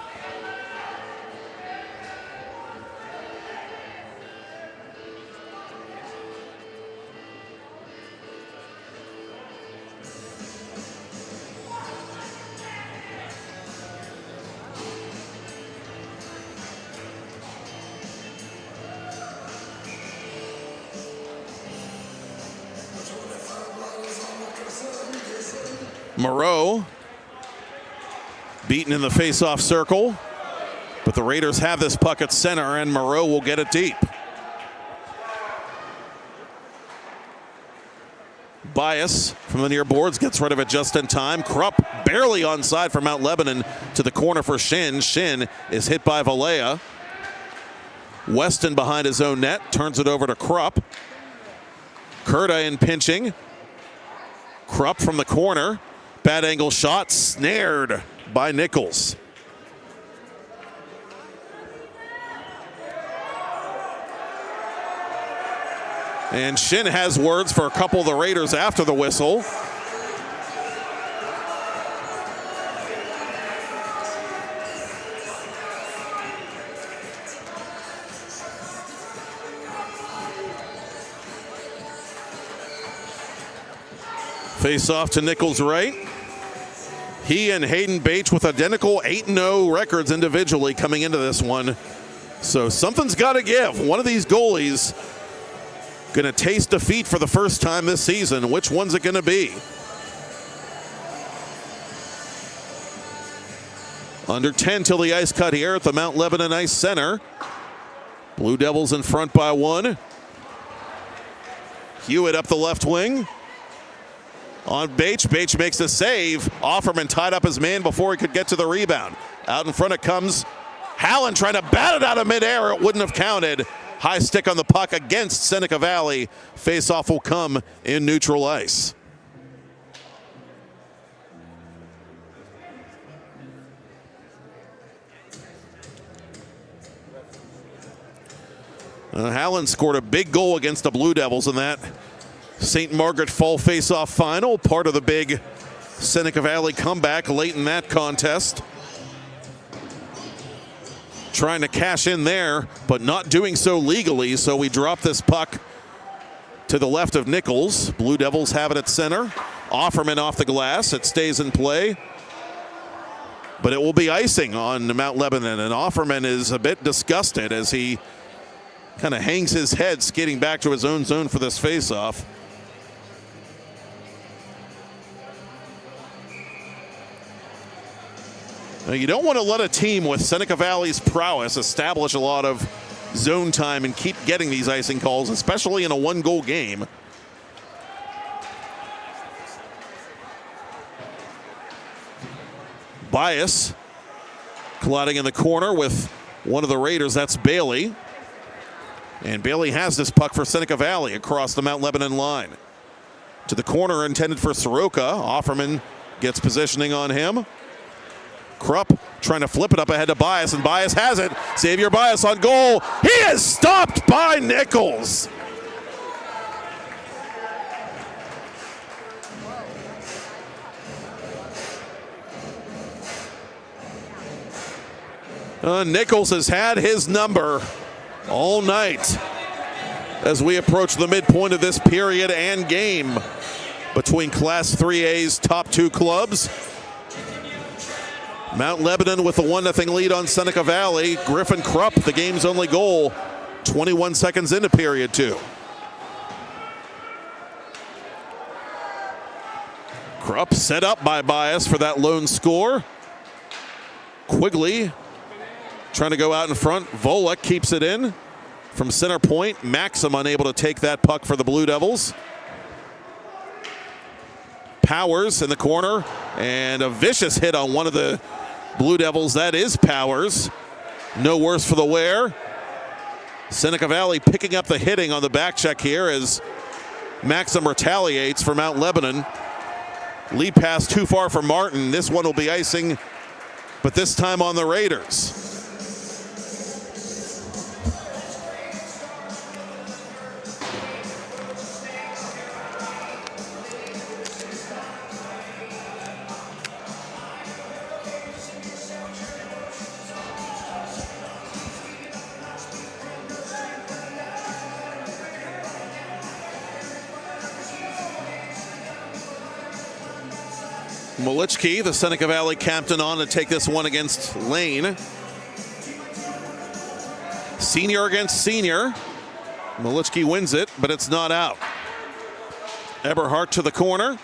Moreau beaten in the face-off circle, but the Raiders have this puck at center, and Moreau will get it deep. Bias from the near boards gets rid of it just in time. Krupp barely onside for Mount Lebanon to the corner for Shin. Shin is hit by Valea. Weston behind his own net turns it over to Krupp. Kurta in pinching. Krupp from the corner. Bad angle shot, snared by Nichols. And Shin has words for a couple of the Raiders after the whistle. Face off to Nichols' right. He and Hayden Bates with identical 8-0 records individually coming into this one. So something's got to give. One of these goalies going to taste defeat for the first time this season. Which one's it going to be? Under 10 till the ice cut here at the Mount Lebanon Ice Center. Blue Devils in front by 1. Hewitt up the left wing. On Bates. Bates makes a save. Offerman tied up his man before he could get to the rebound. Out in front it comes. Hallen trying to bat it out of midair. It wouldn't have counted. High stick on the puck against Seneca Valley. Face-off will come in neutral ice. Hallen scored a big goal against the Blue Devils in that St. Margaret Fall face-off final, part of the big Seneca Valley comeback late in that contest. Trying to cash in there, but not doing so legally, so we drop this puck to the left of Nichols. Blue Devils have it at center. Offerman off the glass. It stays in play, but it will be icing on Mount Lebanon, and Offerman is a bit disgusted as he kind of hangs his head skating back to his own zone for this face-off. Now, you don't want to let a team with Seneca Valley's prowess establish a lot of zone time and keep getting these icing calls, especially in a one-goal game. Bias colliding in the corner with one of the Raiders. That's Bailey. And Bailey has this puck for Seneca Valley across the Mount Lebanon line. To the corner intended for Soroka. Offerman gets positioning on him. Krupp trying to flip it up ahead to Bias, and Bias has it. Xavier Bias on goal. He is stopped by Nichols. Nichols has had his number all night as we approach the midpoint of this period and game between Class 3A's top two clubs. Mount Lebanon with a 1-0 lead on Seneca Valley. Griffin Krupp, the game's only goal, 21 seconds into period 2. Krupp set up by Bias for that lone score. Quigley trying to go out in front. Volek keeps it in from center point. Maxim unable to take that puck for the Blue Devils. Powers in the corner, and a vicious hit on one of the Blue Devils. That is Powers. No worse for the wear. Seneca Valley picking up the hitting on the back check here as Maxim retaliates for Mount Lebanon. Lead pass too far for Martin. This one will be icing, but this time on the Raiders. Malichki, the Seneca Valley captain, on to take this one against Lane. Senior against senior. Malichki wins it, but it's not out. Eberhardt to the corner.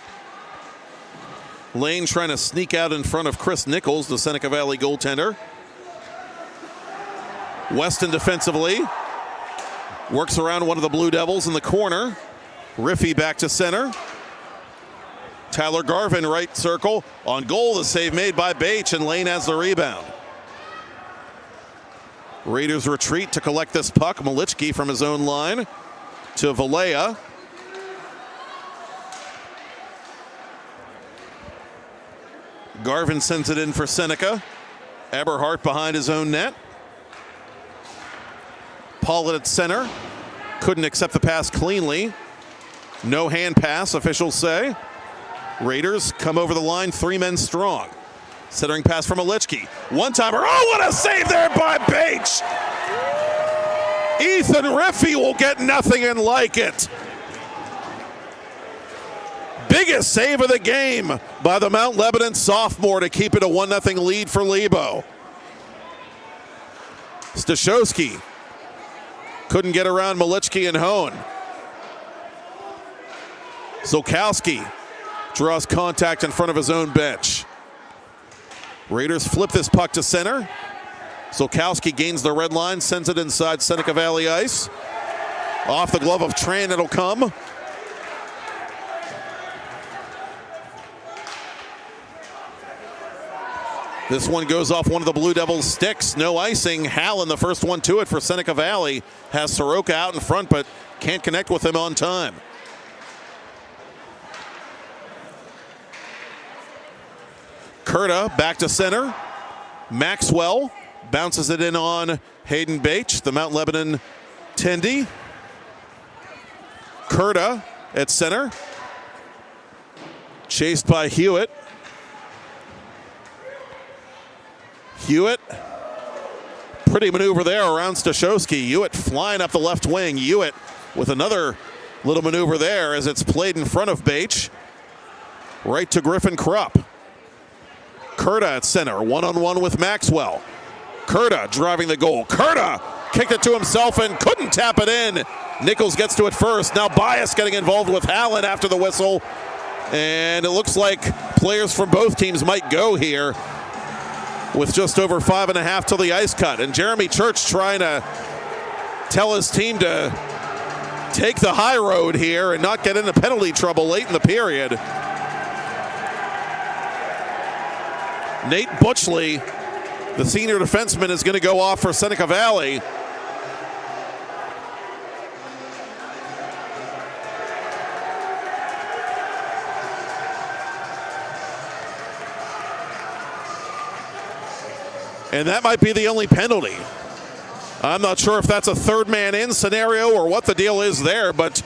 Lane trying to sneak out in front of Chris Nichols, the Seneca Valley goaltender. Weston defensively works around one of the Blue Devils in the corner. Riffy back to center. Tyler Garvin right circle. On goal, the save made by Bates, and Lane has the rebound. Raiders retreat to collect this puck. Malichki from his own line to Valea. Garvin sends it in for Seneca. Eberhardt behind his own net. Pollitt at center. Couldn't accept the pass cleanly. No hand pass, officials say. Raiders come over the line, 3 men strong. Centering pass from Malichki. One-timer. Oh, what a save there by Bates! Ethan Riffey will get nothing and like it. Biggest save of the game by the Mount Lebanon sophomore to keep it a 1-0 lead for Lebo. Stashowski couldn't get around Malichki and Hone. Zolkowski draws contact in front of his own bench. Raiders flip this puck to center. Zolkowski gains the red line, sends it inside Seneca Valley ice. Off the glove of Tran, it'll come. This one goes off one of the Blue Devils' sticks. No icing. Hallen, the first one to it for Seneca Valley, has Soroka out in front, but can't connect with him on time. Kurta back to center. Maxwell bounces it in on Hayden Bache, the Mount Lebanon Tendy. Kurta at center. Chased by Hewitt. Hewitt, pretty maneuver there around Stashowski. Hewitt flying up the left wing. Hewitt with another little maneuver there as it's played in front of Bache. Right to Griffin Krupp. Kurta at center, one-on-one with Maxwell. Kurta driving the goal. Kurta kicked it to himself and couldn't tap it in. Nichols gets to it first. Now Bias getting involved with Hallen after the whistle. And it looks like players from both teams might go here, with just over 5.5 till the ice cut. And Jeremy Church trying to tell his team to take the high road here and not get into penalty trouble late in the period. Nate Butchley, the senior defenseman, is going to go off for Seneca Valley. And that might be the only penalty. I'm not sure if that's a third man in scenario or what the deal is there, but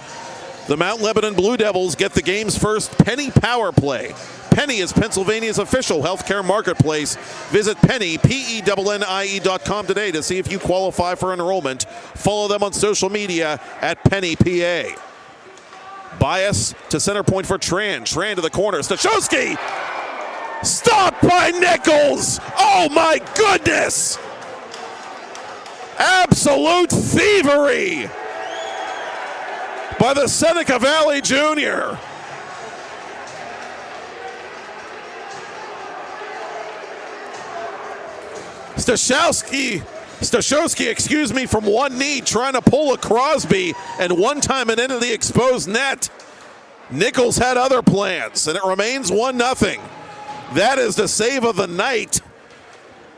the Mount Lebanon Blue Devils get the game's first Penny Power Play. Penny is Pennsylvania's official healthcare marketplace. Visit Penny, PENNIE.com today to see if you qualify for enrollment. Follow them on social media at PennyPA. Bias to center point for Tran. Tran to the corner. Stashowski! Stopped by Nichols! Oh my goodness! Absolute thievery by the Seneca Valley Junior. Stashowski, from one knee, trying to pull a Crosby and one time it into the exposed net. Nichols had other plans, and it remains 1-0. That is the save of the night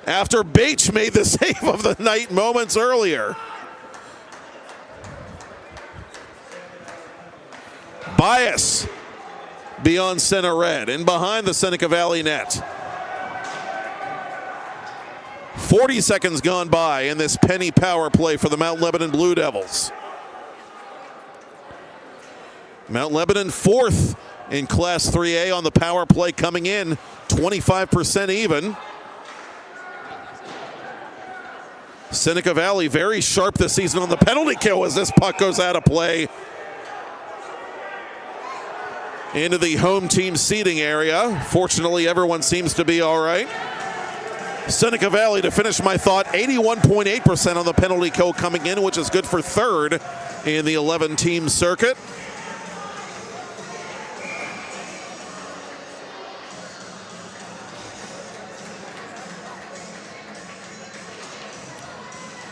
after Bache made the save of the night moments earlier. Bias beyond center red and behind the Seneca Valley net. 40 seconds gone by in this Penny Power Play for the Mount Lebanon Blue Devils. Mount Lebanon fourth in Class 3A on the power play, coming in 25% even. Seneca Valley very sharp this season on the penalty kill as this puck goes out of play into the home team seating area. Fortunately, everyone seems to be all right. Seneca Valley, to finish my thought, 81.8% on the penalty kill coming in, which is good for third in the 11-team circuit.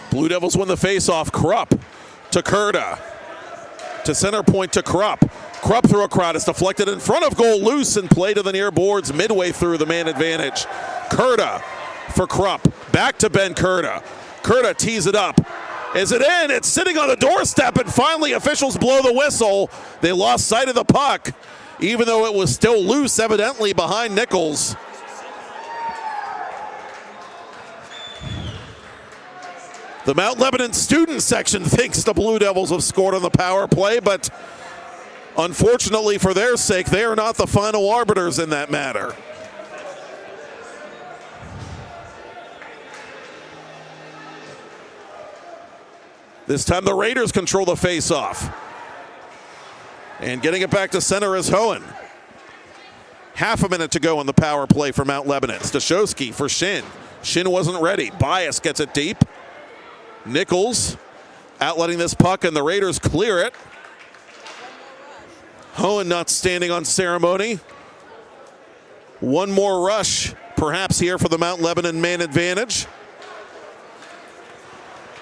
Blue Devils win the faceoff. Krupp to Kurta. To center point to Krupp. Krupp through a crowd. It's deflected in front of goal, loose, and play to the near boards midway through the man advantage. Kurta for Krupp. Back to Ben Kurta. Kurta tees it up. Is it in? It's sitting on the doorstep, and finally officials blow the whistle. They lost sight of the puck, even though it was still loose, evidently behind Nichols. The Mount Lebanon student section thinks the Blue Devils have scored on the power play, but unfortunately for their sake, they are not the final arbiters in that matter. This time the Raiders control the faceoff. And getting it back to center is Hohen. Half a minute to go on the power play for Mount Lebanon. Stashowski for Shin. Shin wasn't ready. Bias gets it deep. Nichols outletting this puck, and the Raiders clear it. Hohen not standing on ceremony. One more rush, perhaps here for the Mount Lebanon man advantage.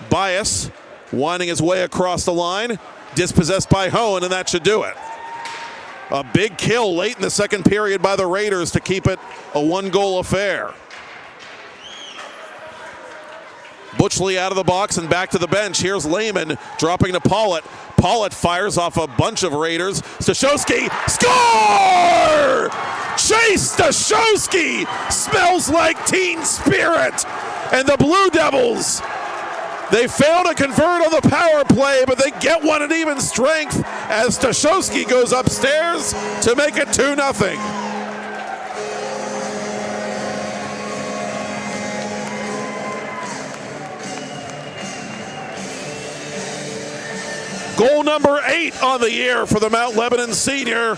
Bias winding his way across the line. Dispossessed by Hohen, and that should do it. A big kill late in the second period by the Raiders to keep it a one-goal affair. Butchley out of the box and back to the bench. Here's Lehman dropping to Pollitt. Pollitt fires off a bunch of Raiders. Stashowski, score! Chase Stashowski smells like teen spirit. And the Blue Devils, they fail to convert on the power play, but they get one at even strength as Stashowski goes upstairs to make it 2-0. Goal number 8 on the year for the Mount Lebanon senior.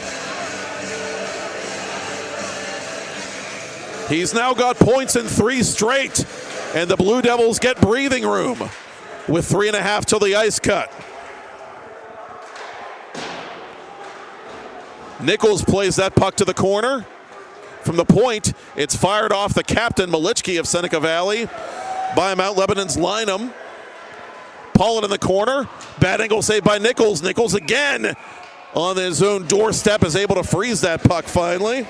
He's now got points in 3 straight, and the Blue Devils get breathing room with 3.5 till the ice cut. Nichols plays that puck to the corner. From the point, it's fired off the captain, Malichki of Seneca Valley, by Mount Lebanon's Lynham. Pollitt in the corner. Bad angle saved by Nichols. Nichols again on his own doorstep is able to freeze that puck finally.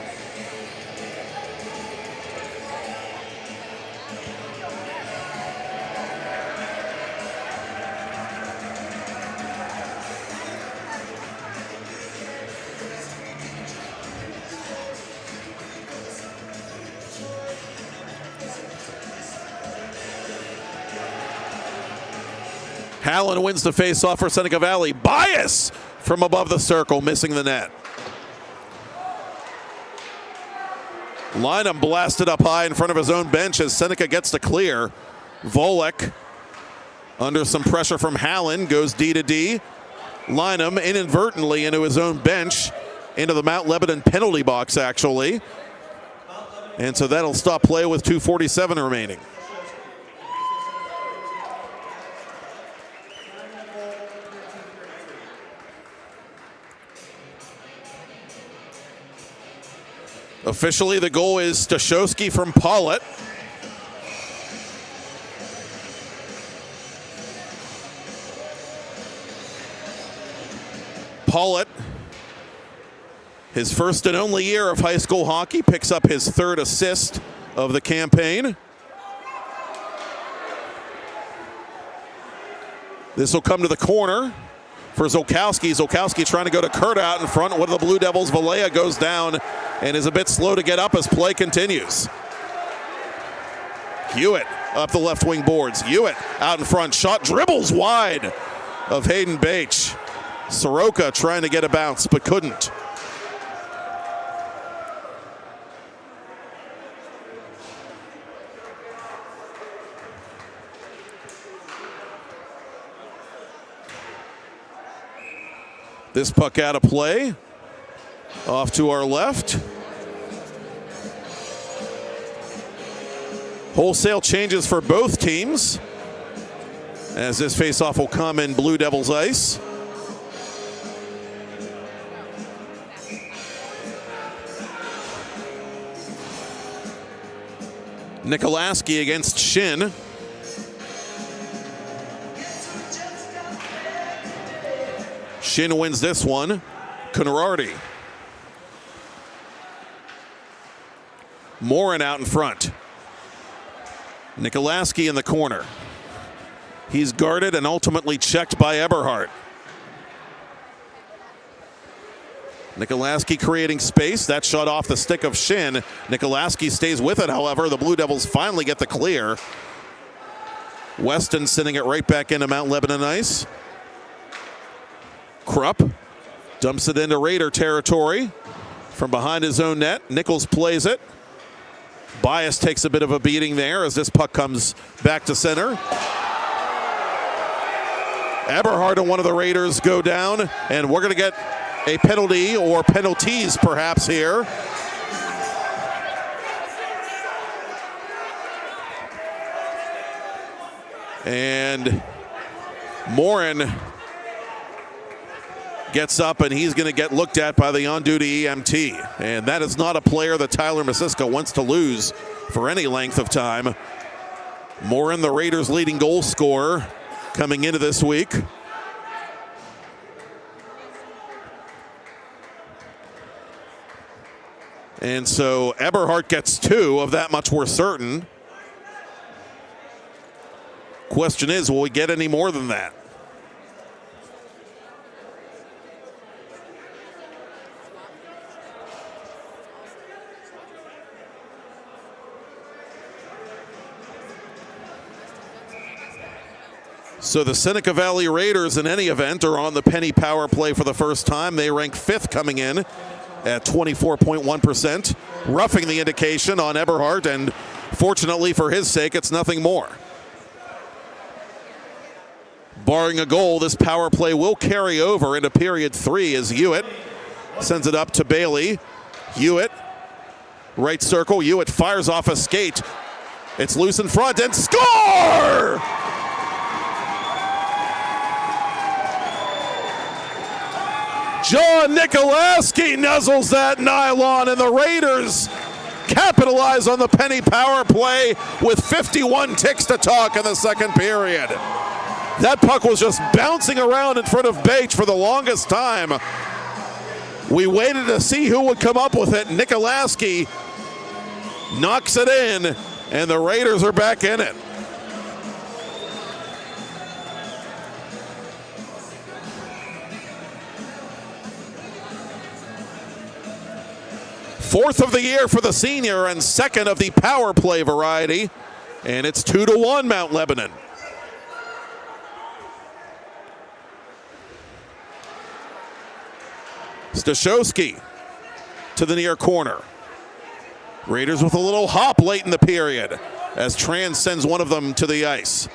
Hallen wins the face-off for Seneca Valley. Bias from above the circle, missing the net. Lynham blasted up high in front of his own bench as Seneca gets to clear. Volek, under some pressure from Hallen, goes D to D. Lynham inadvertently into his own bench, into the Mount Lebanon penalty box, actually. And so that'll stop play with 2:47 remaining. Officially, the goal is Stashowski from Pollitt. Pollitt, his first and only year of high school hockey, picks up his 3rd assist of the campaign. This will come to the corner for Zolkowski. Zolkowski trying to go to Kurt out in front. One of the Blue Devils, Valea, goes down and is a bit slow to get up as play continues. Hewitt up the left wing boards. Hewitt out in front. Shot dribbles wide of Hayden Bache. Soroka trying to get a bounce but couldn't. This puck out of play. Off to our left. Wholesale changes for both teams as this faceoff will come in Blue Devils ice. Nikolaski against Shin. Shin wins this one. Conrarty. Morin out in front. Nikolaski in the corner. He's guarded and ultimately checked by Eberhardt. Nikolaski creating space. That shot off the stick of Shin. Nikolaski stays with it, however. The Blue Devils finally get the clear. Weston sending it right back into Mount Lebanon ice. Krupp dumps it into Raider territory from behind his own net. Nichols plays it. Bias takes a bit of a beating there as this puck comes back to center. Eberhardt and one of the Raiders go down, and we're going to get a penalty or penalties perhaps here And Morin gets up, and he's going to get looked at by the on-duty EMT. And that is not a player that Tyler Masiska wants to lose for any length of time. Morin, the Raiders' leading goal scorer coming into this week. And so Eberhardt gets 2 of that much we're certain. Question is, will we get any more than that? So the Seneca Valley Raiders, in any event, are on the penny power play for the first time. They rank 5th coming in at 24.1%, roughing the indication on Eberhardt, and fortunately for his sake, it's nothing more. Barring a goal, this power play will carry over into period 3 as Hewitt sends it up to Bailey. Hewitt, right circle. Hewitt fires off a skate. It's loose in front and score! John Nikolaski nuzzles that nylon, and the Raiders capitalize on the penny power play with 51 ticks to talk in the second period. That puck was just bouncing around in front of Bates for the longest time. We waited to see who would come up with it. Nikolaski knocks it in, and the Raiders are back in it. Fourth of the year for the senior and second of the power play variety. And it's 2-1 Mount Lebanon. Stashowski to the near corner. Raiders with a little hop late in the period as Trans sends one of them to the ice.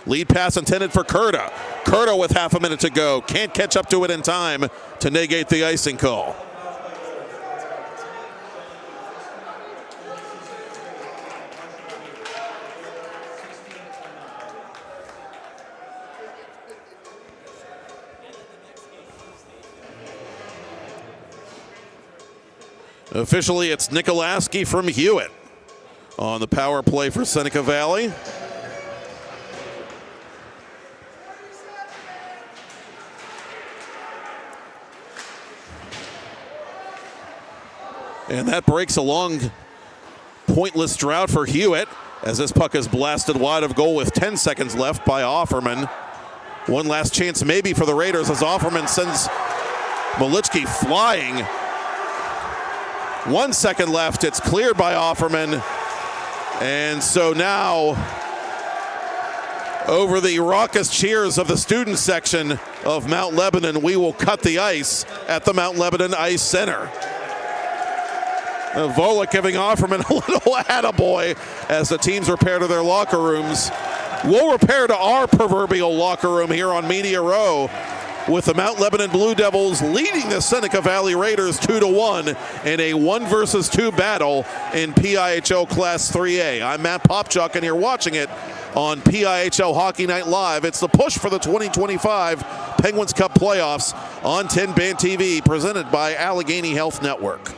Lead pass intended for Curda. Curda with half a minute to go. Can't catch up to it in time to negate the icing call. Officially, it's Nikolaski from Hewitt on the power play for Seneca Valley. And that breaks a long, pointless drought for Hewitt as this puck is blasted wide of goal with 10 seconds left by Offerman. One last chance maybe for the Raiders as Offerman sends Malichki flying. 1 second left. It's cleared by Offerman. And so now, over the raucous cheers of the student section of Mount Lebanon, we will cut the ice at the Mount Lebanon Ice Center. Volek giving Offerman a little attaboy as the teams repair to their locker rooms. We'll repair to our proverbial locker room here on Media Row, with the Mount Lebanon Blue Devils leading the Seneca Valley Raiders 2-1 in a 1-versus-2 battle in PIHL Class 3A. I'm Matt Popchock, and you're watching it on PIHL Hockey Night Live. It's the push for the 2025 Penguins Cup playoffs on TenbandTV, presented by Allegheny Health Network.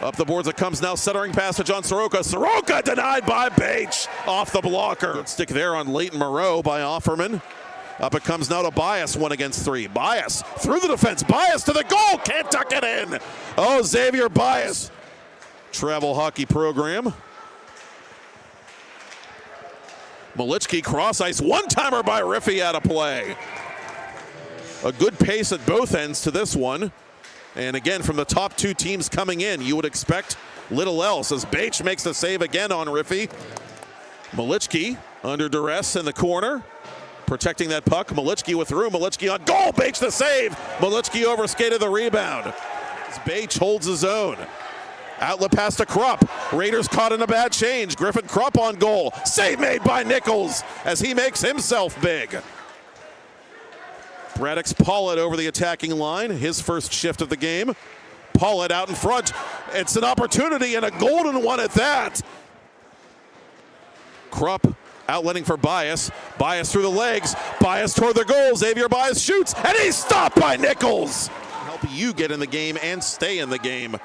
Up the boards it comes now, centering pass to John Soroka. Soroka denied by Bates off the blocker. Good stick there on Leighton Moreau by Offerman. Up it comes now to Bias, 1 against 3. Bias through the defense. Bias to the goal. Can't tuck it in. Oh, Xavier Bias. Travel hockey program. Malichki cross ice. One-timer by Riffy out of play. A good pace at both ends to this one. And again, from the top 2 teams coming in, you would expect little else as Bates makes the save again on Riffy. Malichki under duress in the corner, protecting that puck. Malichki with room. Malichki on goal. Bates the save. Malichki overskated the rebound. Bates holds his own. Outlet pass to Krupp. Raiders caught in a bad change. Griffin Krupp on goal. Save made by Nichols as he makes himself big. Braddock's Pollitt over the attacking line. His first shift of the game. Pollitt out in front. It's an opportunity and a golden one at that. Krupp outletting for Bias. Bias through the legs. Bias toward the goal. Xavier Bias shoots, and he's stopped by Nichols. Help you get in the game and stay in the game.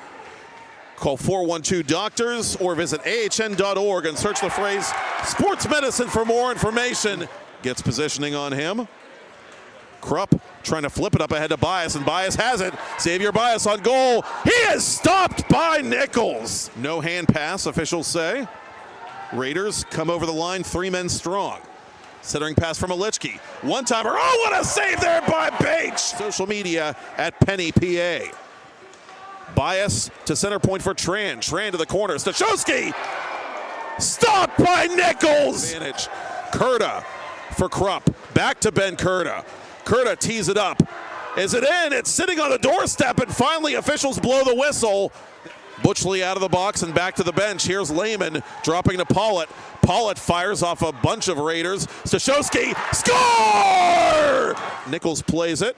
Call 412-DOCTORS or visit ahn.org and search the phrase sports medicine for more information. Gets positioning on him. Krupp trying to flip it up ahead to Bias, and Bias has it. Xavier Bias on goal. He is stopped by Nichols. No hand pass, officials say. Raiders come over the line, 3 men strong. Centering pass from Malichki. One-timer. Oh, what a save there by Bates. Social media at Penny PA. Bias to center point for Tran. Tran to the corner. Stachowski stopped by Nichols. Advantage. Kurta for Krupp. Back to Ben Kurta. Kurta tees it up. Is it in? It's sitting on the doorstep, and finally officials blow the whistle. Butchley out of the box and back to the bench. Here's Lehman dropping to Pollitt. Pollitt fires off a bunch of Raiders. Stachowski, score! Nichols plays it.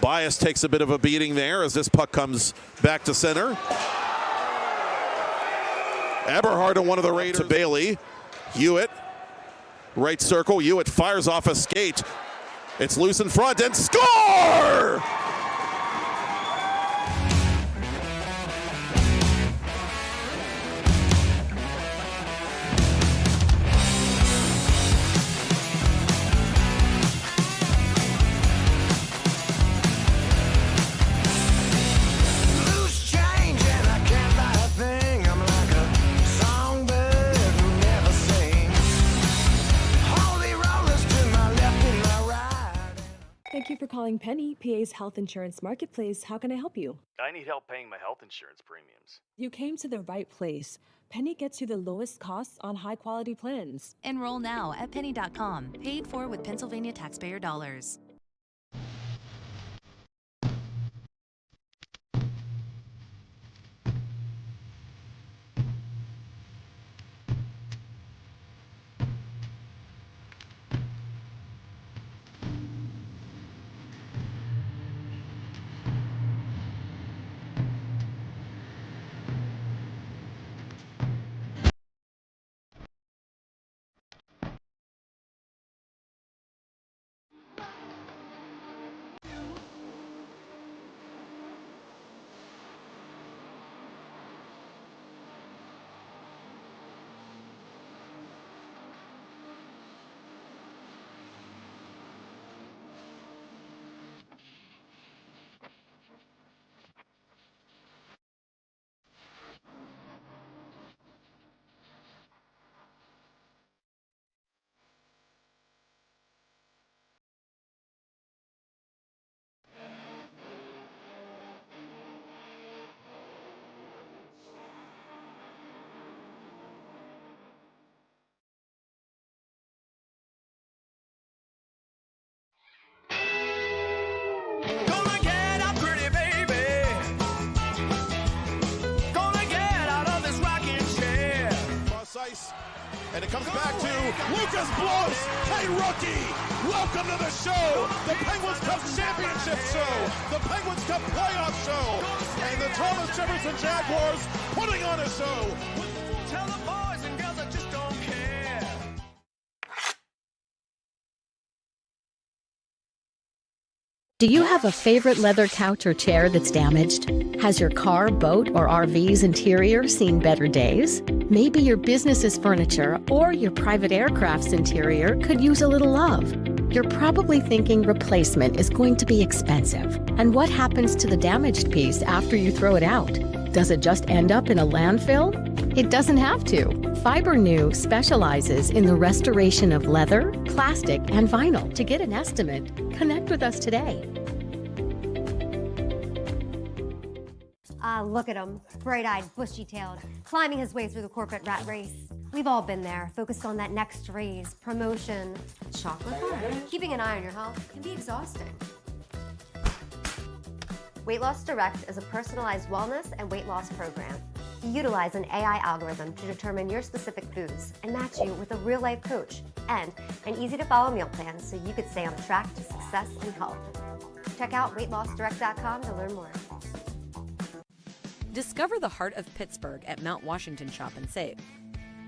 Bias takes a bit of a beating there as this puck comes back to center. Eberhard on one of the Raiders. To Bailey. Hewitt, right circle. Hewitt fires off a skate. It's loose in front and score! Thank you for calling Penny, PA's health insurance marketplace. How can I help you? I need help paying my health insurance premiums. You came to the right place. Penny gets you the lowest costs on high-quality plans. Enroll now at penny.com. Paid for with Pennsylvania taxpayer dollars. Gonna get out, pretty baby. Gonna get out of this rocking chair. Cross ice, and it comes back to Lucas Bloss. Hey, rookie, welcome to the show, the Penguins Cup Championship Show, the Penguins Cup Playoff Show, and the Thomas Jefferson Jaguars putting on a show. Tell the boys and girls I just don't care. Do you have a favorite leather couch or chair that's damaged? Has your car, boat, or RV's interior seen better days? Maybe your business's furniture or your private aircraft's interior could use a little love. You're probably thinking replacement is going to be expensive. And what happens to the damaged piece after you throw it out? Does it just end up in a landfill? It doesn't have to. Fiber New specializes in the restoration of leather, plastic, and vinyl. To get an estimate, connect with us today. Look at him, bright-eyed, bushy-tailed, climbing his way through the corporate rat race. We've all been there, focused on that next raise, promotion, chocolate bar. Keeping an eye on your health can be exhausting. Weight Loss Direct is a personalized wellness and weight loss program. We utilize an AI algorithm to determine your specific foods and match you with a real-life coach and an easy-to-follow meal plan so you could stay on track to success and health. Check out weightlossdirect.com to learn more. Discover the heart of Pittsburgh at Mount Washington Shop and Save.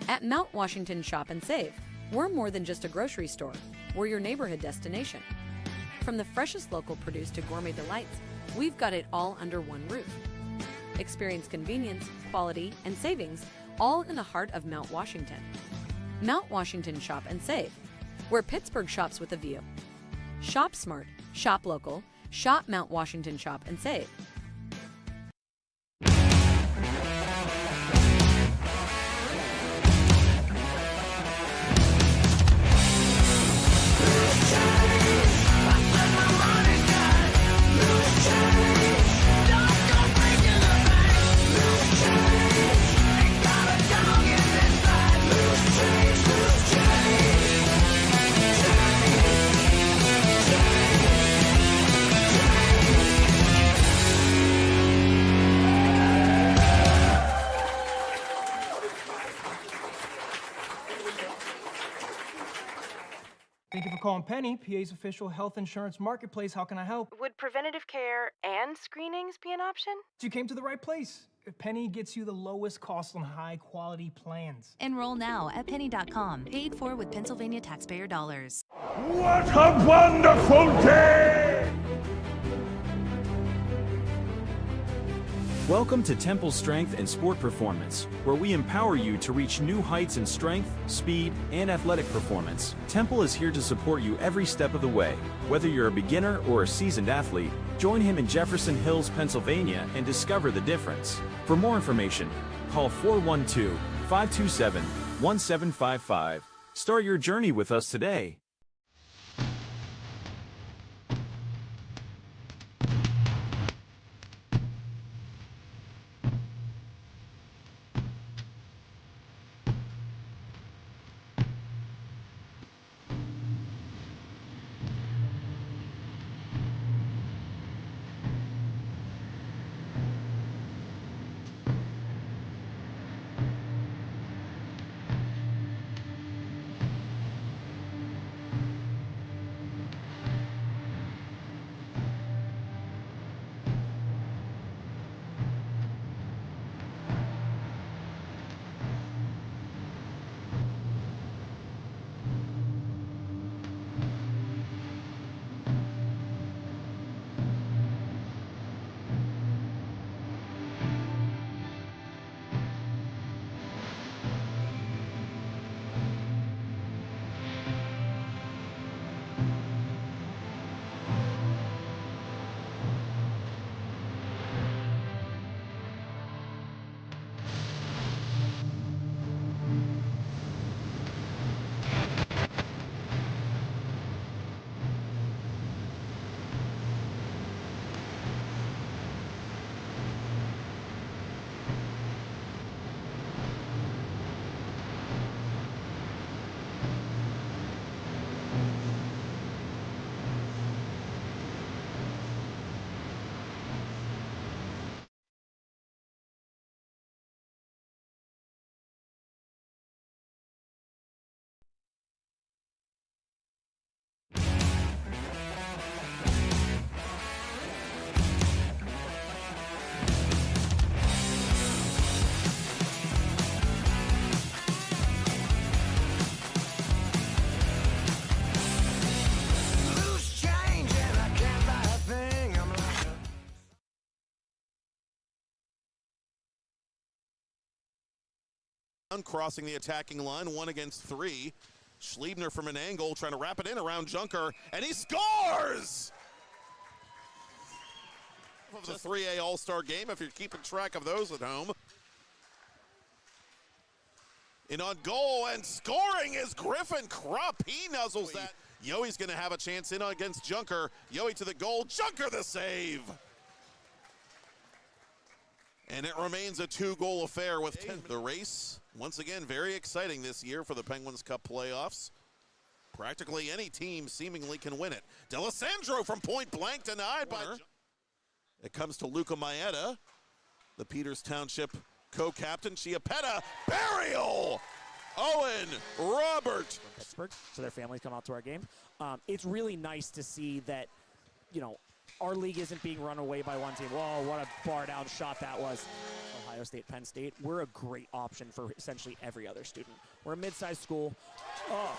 At Mount Washington Shop and Save, we're more than just a grocery store. We're your neighborhood destination. From the freshest local produce to gourmet delights, we've got it all under one roof. Experience convenience, quality, and savings, all in the heart of Mount Washington. Mount Washington Shop and Save, where Pittsburgh shops with a view. Shop smart, shop local, shop Mount Washington Shop and Save. Thank you for calling Penny, PA's official health insurance marketplace. How can I help? Would preventative care and screenings be an option? You came to the right place. Penny gets you the lowest cost on high-quality plans. Enroll now at penny.com, paid for with Pennsylvania taxpayer dollars. What a wonderful day! Welcome to Temple Strength and Sport Performance, where we empower you to reach new heights in strength, speed, and athletic performance. Temple is here to support you every step of the way. Whether you're a beginner or a seasoned athlete, join him in Jefferson Hills, Pennsylvania, and discover the difference. For more information, call 412-527-1755. Start your journey with us today. Crossing the attacking line, 1 against 3. Schliebner from an angle, trying to wrap it in around Junker, and he scores! Of the 3A All-Star game, if you're keeping track of those at home. In on goal, and scoring is Griffin Krupp. He nuzzles that. Yohe's going to have a chance in against Junker. Yohe to the goal, Junker the save! And it remains a 2-goal affair with 10. The race Once again, very exciting this year for the Penguins Cup playoffs. Practically any team seemingly can win it. D'Alessandro from point blank denied by... It comes to Luca Maeda, the Peters Township co-captain. Chiappetta, burial! Owen, Robert. Pittsburgh, so their families come out to our game. It's really nice to see that, our league isn't being run away by one team. Whoa, what a bar-down shot that was. Ohio State, Penn State, we're a great option for essentially every other student. We're a mid-sized school. Oh.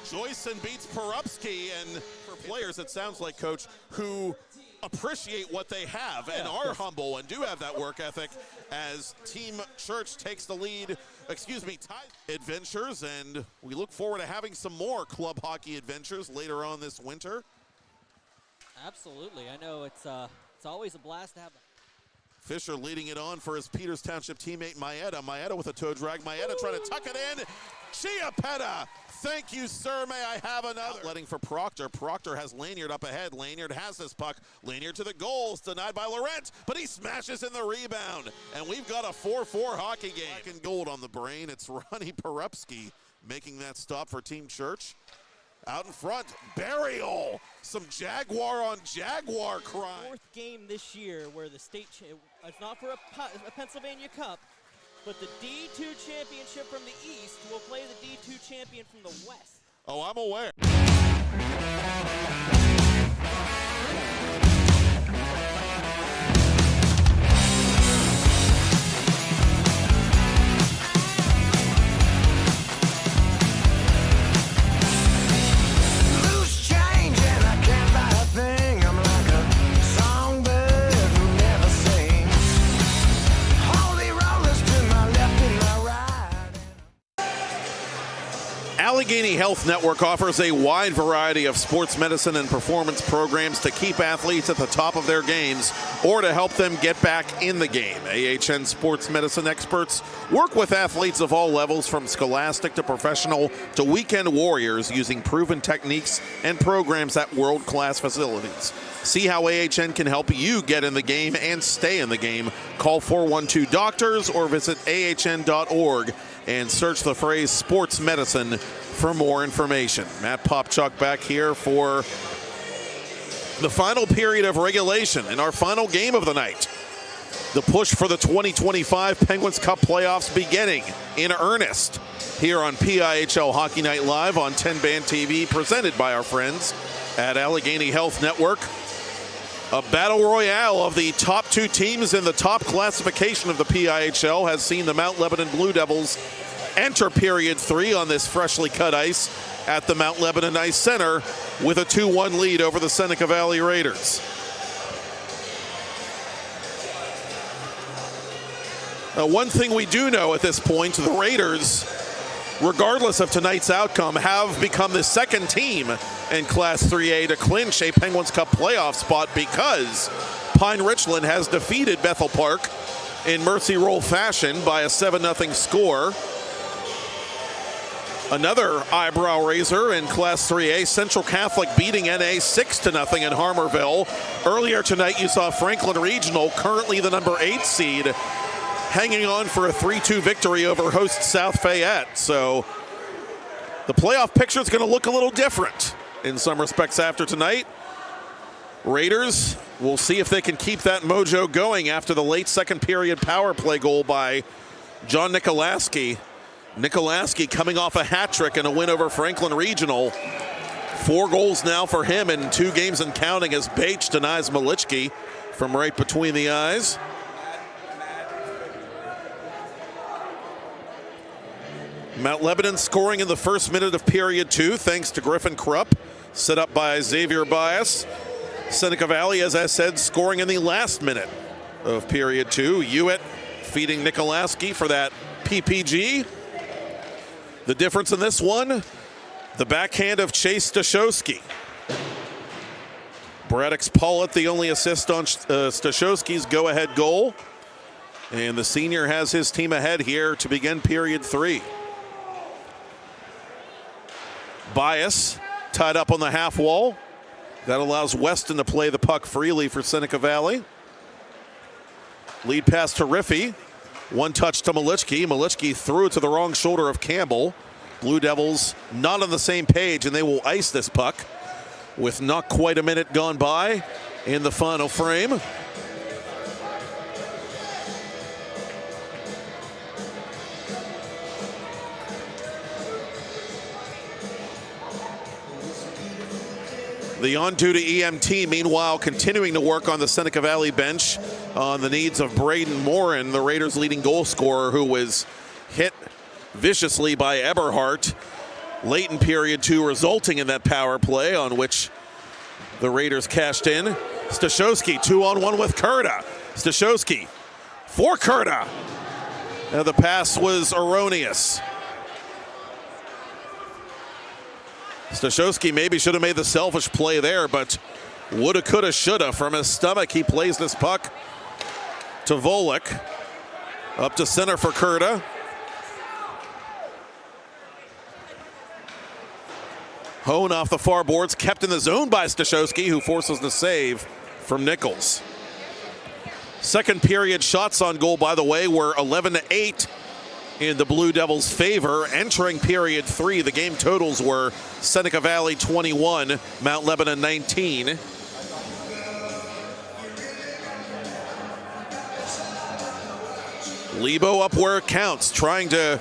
Joyson beats Porupski, and for players, it sounds like, Coach, who appreciate what they have and are humble and do have that work ethic as Team Church takes the lead, adventures, and we look forward to having some more club hockey adventures later on this winter. Absolutely. I know it's always a blast to have them. Fisher leading it on for his Peters Township teammate Maeda. Maeda with a toe drag. Maeda trying to tuck it in. Chiappetta, thank you, sir. May I have another? Letting for Proctor. Proctor has Lanyard up ahead. Lanyard has this puck. Lanyard to the goals, denied by Laurent, but he smashes in the rebound. And we've got a 4-4 hockey game. Black and gold on the brain. It's Ronnie Porupski making that stop for Team Church. Out in front, burial. Some Jaguar on Jaguar crime. Fourth game this year where the state, it's not for a Pennsylvania Cup, but the D2 championship from the East will play the D2 champion from the West. Oh, I'm aware. Allegheny Health Network offers a wide variety of sports medicine and performance programs to keep athletes at the top of their games or to help them get back in the game. AHN sports medicine experts work with athletes of all levels, from scholastic to professional to weekend warriors, using proven techniques and programs at world-class facilities. See how AHN can help you get in the game and stay in the game. Call 412-DOCTORS or visit ahn.org and search the phrase sports medicine for more information. Matt Popchock back here for the final period of regulation in our final game of the night. The push for the 2025 Penguins Cup playoffs beginning in earnest here on PIHL Hockey Night Live on TenbandTV, presented by our friends at Allegheny Health Network. A battle royale of the top two teams in the top classification of the PIHL has seen the Mount Lebanon Blue Devils enter period 3 on this freshly cut ice at the Mount Lebanon Ice Center with a 2-1 lead over the Seneca Valley Raiders. One thing we do know at this point, the Raiders, regardless of tonight's outcome, have become the second team in Class 3A to clinch a Penguins Cup playoff spot, because Pine Richland has defeated Bethel Park in mercy roll fashion by a 7-0 score. Another eyebrow raiser in Class 3A, Central Catholic beating NA 6-0 in Harmarville. Earlier tonight, you saw Franklin Regional, currently the number 8 seed, hanging on for a 3-2 victory over host South Fayette. So the playoff picture is going to look a little different in some respects after tonight. Raiders, we'll see if they can keep that mojo going after the late second period power play goal by John Nikolaski. Nikolaski coming off a hat trick and a win over Franklin Regional. 4 goals now for him in 2 games and counting as Bates denies Malichki from right between the eyes. Mount Lebanon scoring in the first minute of period 2 thanks to Griffin Krupp, set up by Xavier Bias. Seneca Valley, as I said, scoring in the last minute of period 2. Hewitt feeding Nikolaski for that PPG. The difference in this one, the backhand of Chase Stashowski. Braddock's Pollitt, the only assist on Stashowski's go-ahead goal. And the senior has his team ahead here to begin period 3. Bias tied up on the half wall. That allows Weston to play the puck freely for Seneca Valley. Lead pass to Riffy. One touch to Malichki. Malichki threw it to the wrong shoulder of Campbell. Blue Devils not on the same page, and they will ice this puck with not quite a minute gone by in the final frame. The on-duty EMT, meanwhile, continuing to work on the Seneca Valley bench on the needs of Braden Morin, the Raiders' leading goal scorer, who was hit viciously by Eberhardt late in period 2, resulting in that power play on which the Raiders cashed in. Stashowski 2-on-1 with Kurta. Stashowski for Kurta. Now the pass was erroneous. Stashowski maybe should have made the selfish play there, but woulda, coulda, shoulda. From his stomach, he plays this puck to Volek. Up to center for Kurta. Hone off the far boards, kept in the zone by Stashowski, who forces the save from Nichols. Second period shots on goal, by the way, were 11-8 in the Blue Devils' favor. Entering period 3, the game totals were Seneca Valley 21, Mount Lebanon 19. Lebo up where it counts, trying to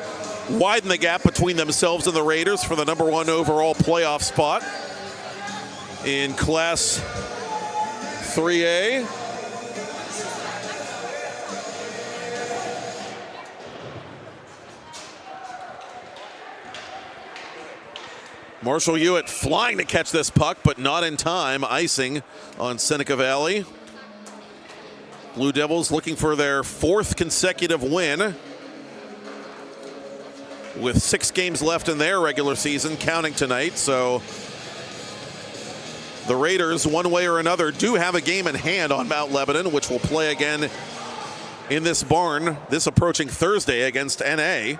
widen the gap between themselves and the Raiders for the #1 overall playoff spot in Class 3A. Marshall Hewitt flying to catch this puck, but not in time. Icing on Seneca Valley. Blue Devils looking for their 4th consecutive win, with 6 games left in their regular season, counting tonight. So the Raiders, one way or another, do have a game in hand on Mount Lebanon, which will play again in this barn this approaching Thursday against NA.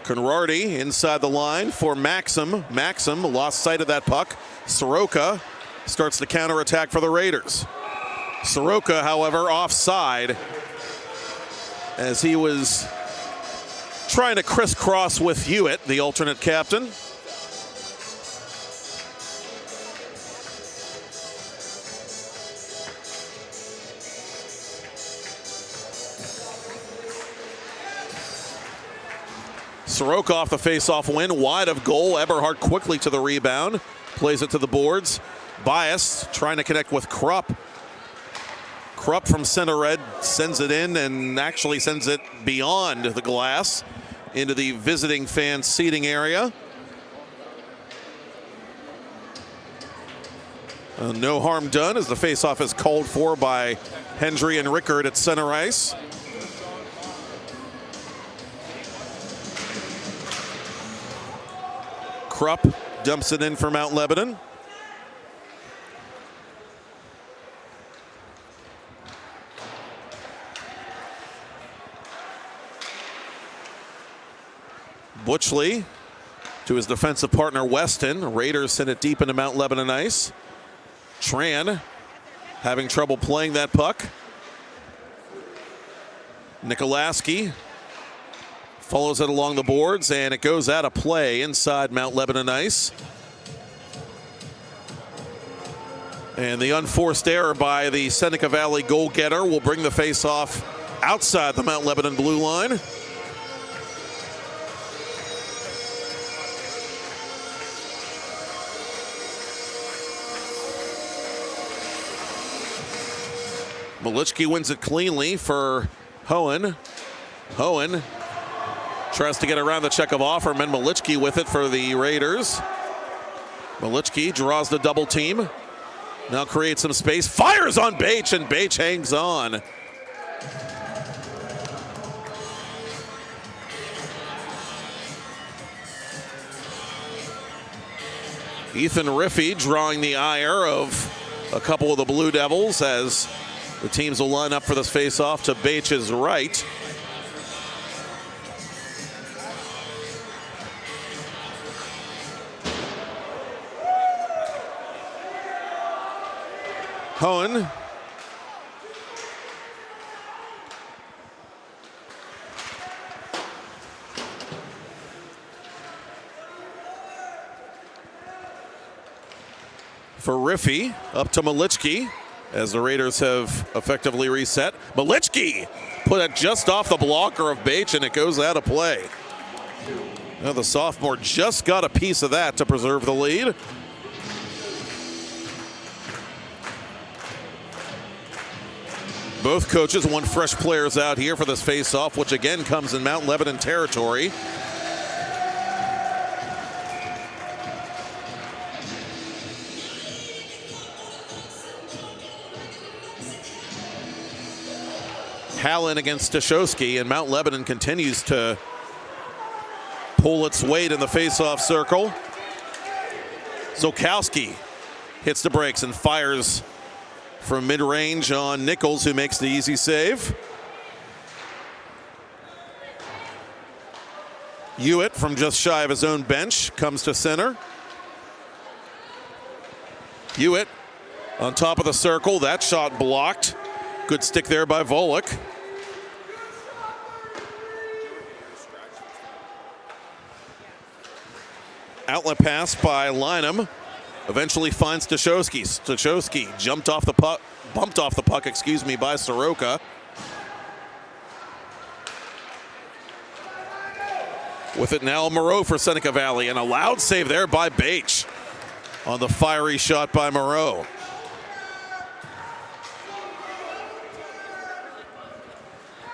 Conrarty inside the line for Maxim. Maxim lost sight of that puck. Soroka starts the counterattack for the Raiders. Soroka, however, offside as he was trying to crisscross with Hewitt, the alternate captain. Soroka off the face-off win, wide of goal. Eberhardt quickly to the rebound, plays it to the boards. Bias trying to connect with Krupp. Krupp from center red sends it in and actually sends it beyond the glass into the visiting fan seating area. No harm done as the face-off is called for by Hendry and Rickard at center ice. Krupp dumps it in for Mount Lebanon. Butchley to his defensive partner Weston. Raiders send it deep into Mount Lebanon ice. Tran having trouble playing that puck. Nikolaski follows it along the boards, and it goes out of play inside Mount Lebanon ice. And the unforced error by the Seneca Valley goal-getter will bring the face-off outside the Mount Lebanon blue line. Malichki wins it cleanly for Hohen. Hohen tries to get around the check of Offerman. Malichki with it for the Raiders. Malichki draws the double team. Now creates some space. Fires on Bache, and Bache hangs on. Ethan Riffey drawing the ire of a couple of the Blue Devils as the teams will line up for this face-off to Bache's right. Hohen. For Riffy, up to Malichki, as the Raiders have effectively reset. Malichki put it just off the blocker of Bache, and it goes out of play. Now the sophomore just got a piece of that to preserve the lead. Both coaches want fresh players out here for this face-off, which again comes in Mount Lebanon territory. Hallen against Stashowski, and Mount Lebanon continues to pull its weight in the face-off circle. Zolkowski hits the brakes and fires from mid-range on Nichols, who makes the easy save. Hewitt from just shy of his own bench comes to center. Hewitt on top of the circle. That shot blocked. Good stick there by Volek. Outlet pass by Lynham. Eventually finds Stashowski. Stashowski bumped off the puck, by Soroka. With it now, Moreau for Seneca Valley, and a loud save there by Bache on the fiery shot by Moreau.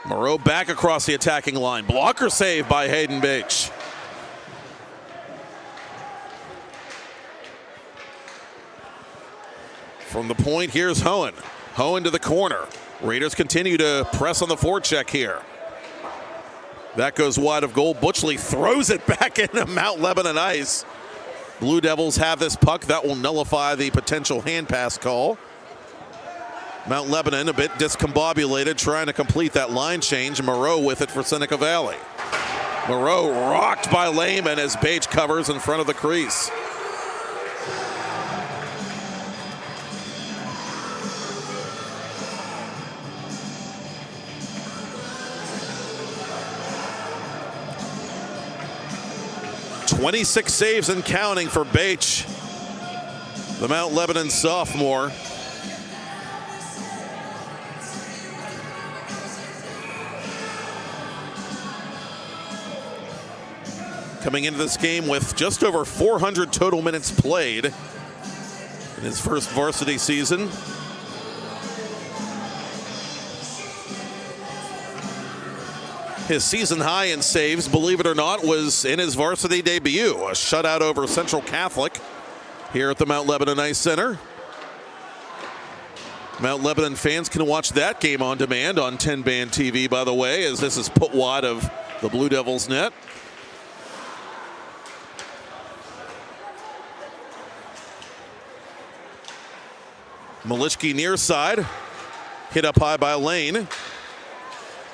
Moreau back across the attacking line. Blocker save by Hayden Bache. From the point, here's Hohen. Hohen to the corner. Raiders continue to press on the forecheck here. That goes wide of goal. Butchley throws it back into Mount Lebanon ice. Blue Devils have this puck. That will nullify the potential hand pass call. Mount Lebanon a bit discombobulated, trying to complete that line change. Moreau with it for Seneca Valley. Moreau rocked by Lehman as Bache covers in front of the crease. "26 saves and counting for Bache, the Mount Lebanon sophomore. Coming into this game with just over 400 total minutes played in his first varsity season. His season high in saves, believe it or not, was in his varsity debut. A shutout over Central Catholic here at the Mount Lebanon Ice Center. Mount Lebanon fans can watch that game on demand on TenbandTV, by the way, as this is put wide of the Blue Devils net. Malichki near side, hit up high by Lane.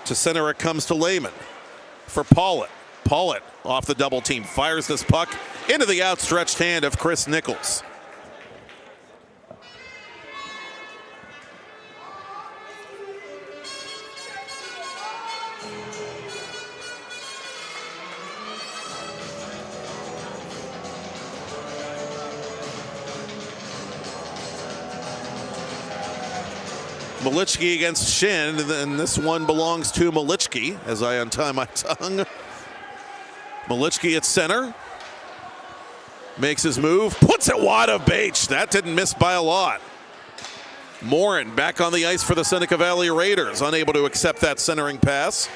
To center it comes to Lehman for Paulett. Paulett off the double team, fires this puck into the outstretched hand of Chris Nichols. Malichki against Shin, and this one belongs to Malichki as I untie my tongue. Malichki at center. Makes his move, puts it wide of Bache. That didn't miss by a lot. Morin back on the ice for the Seneca Valley Raiders, unable to accept that centering pass.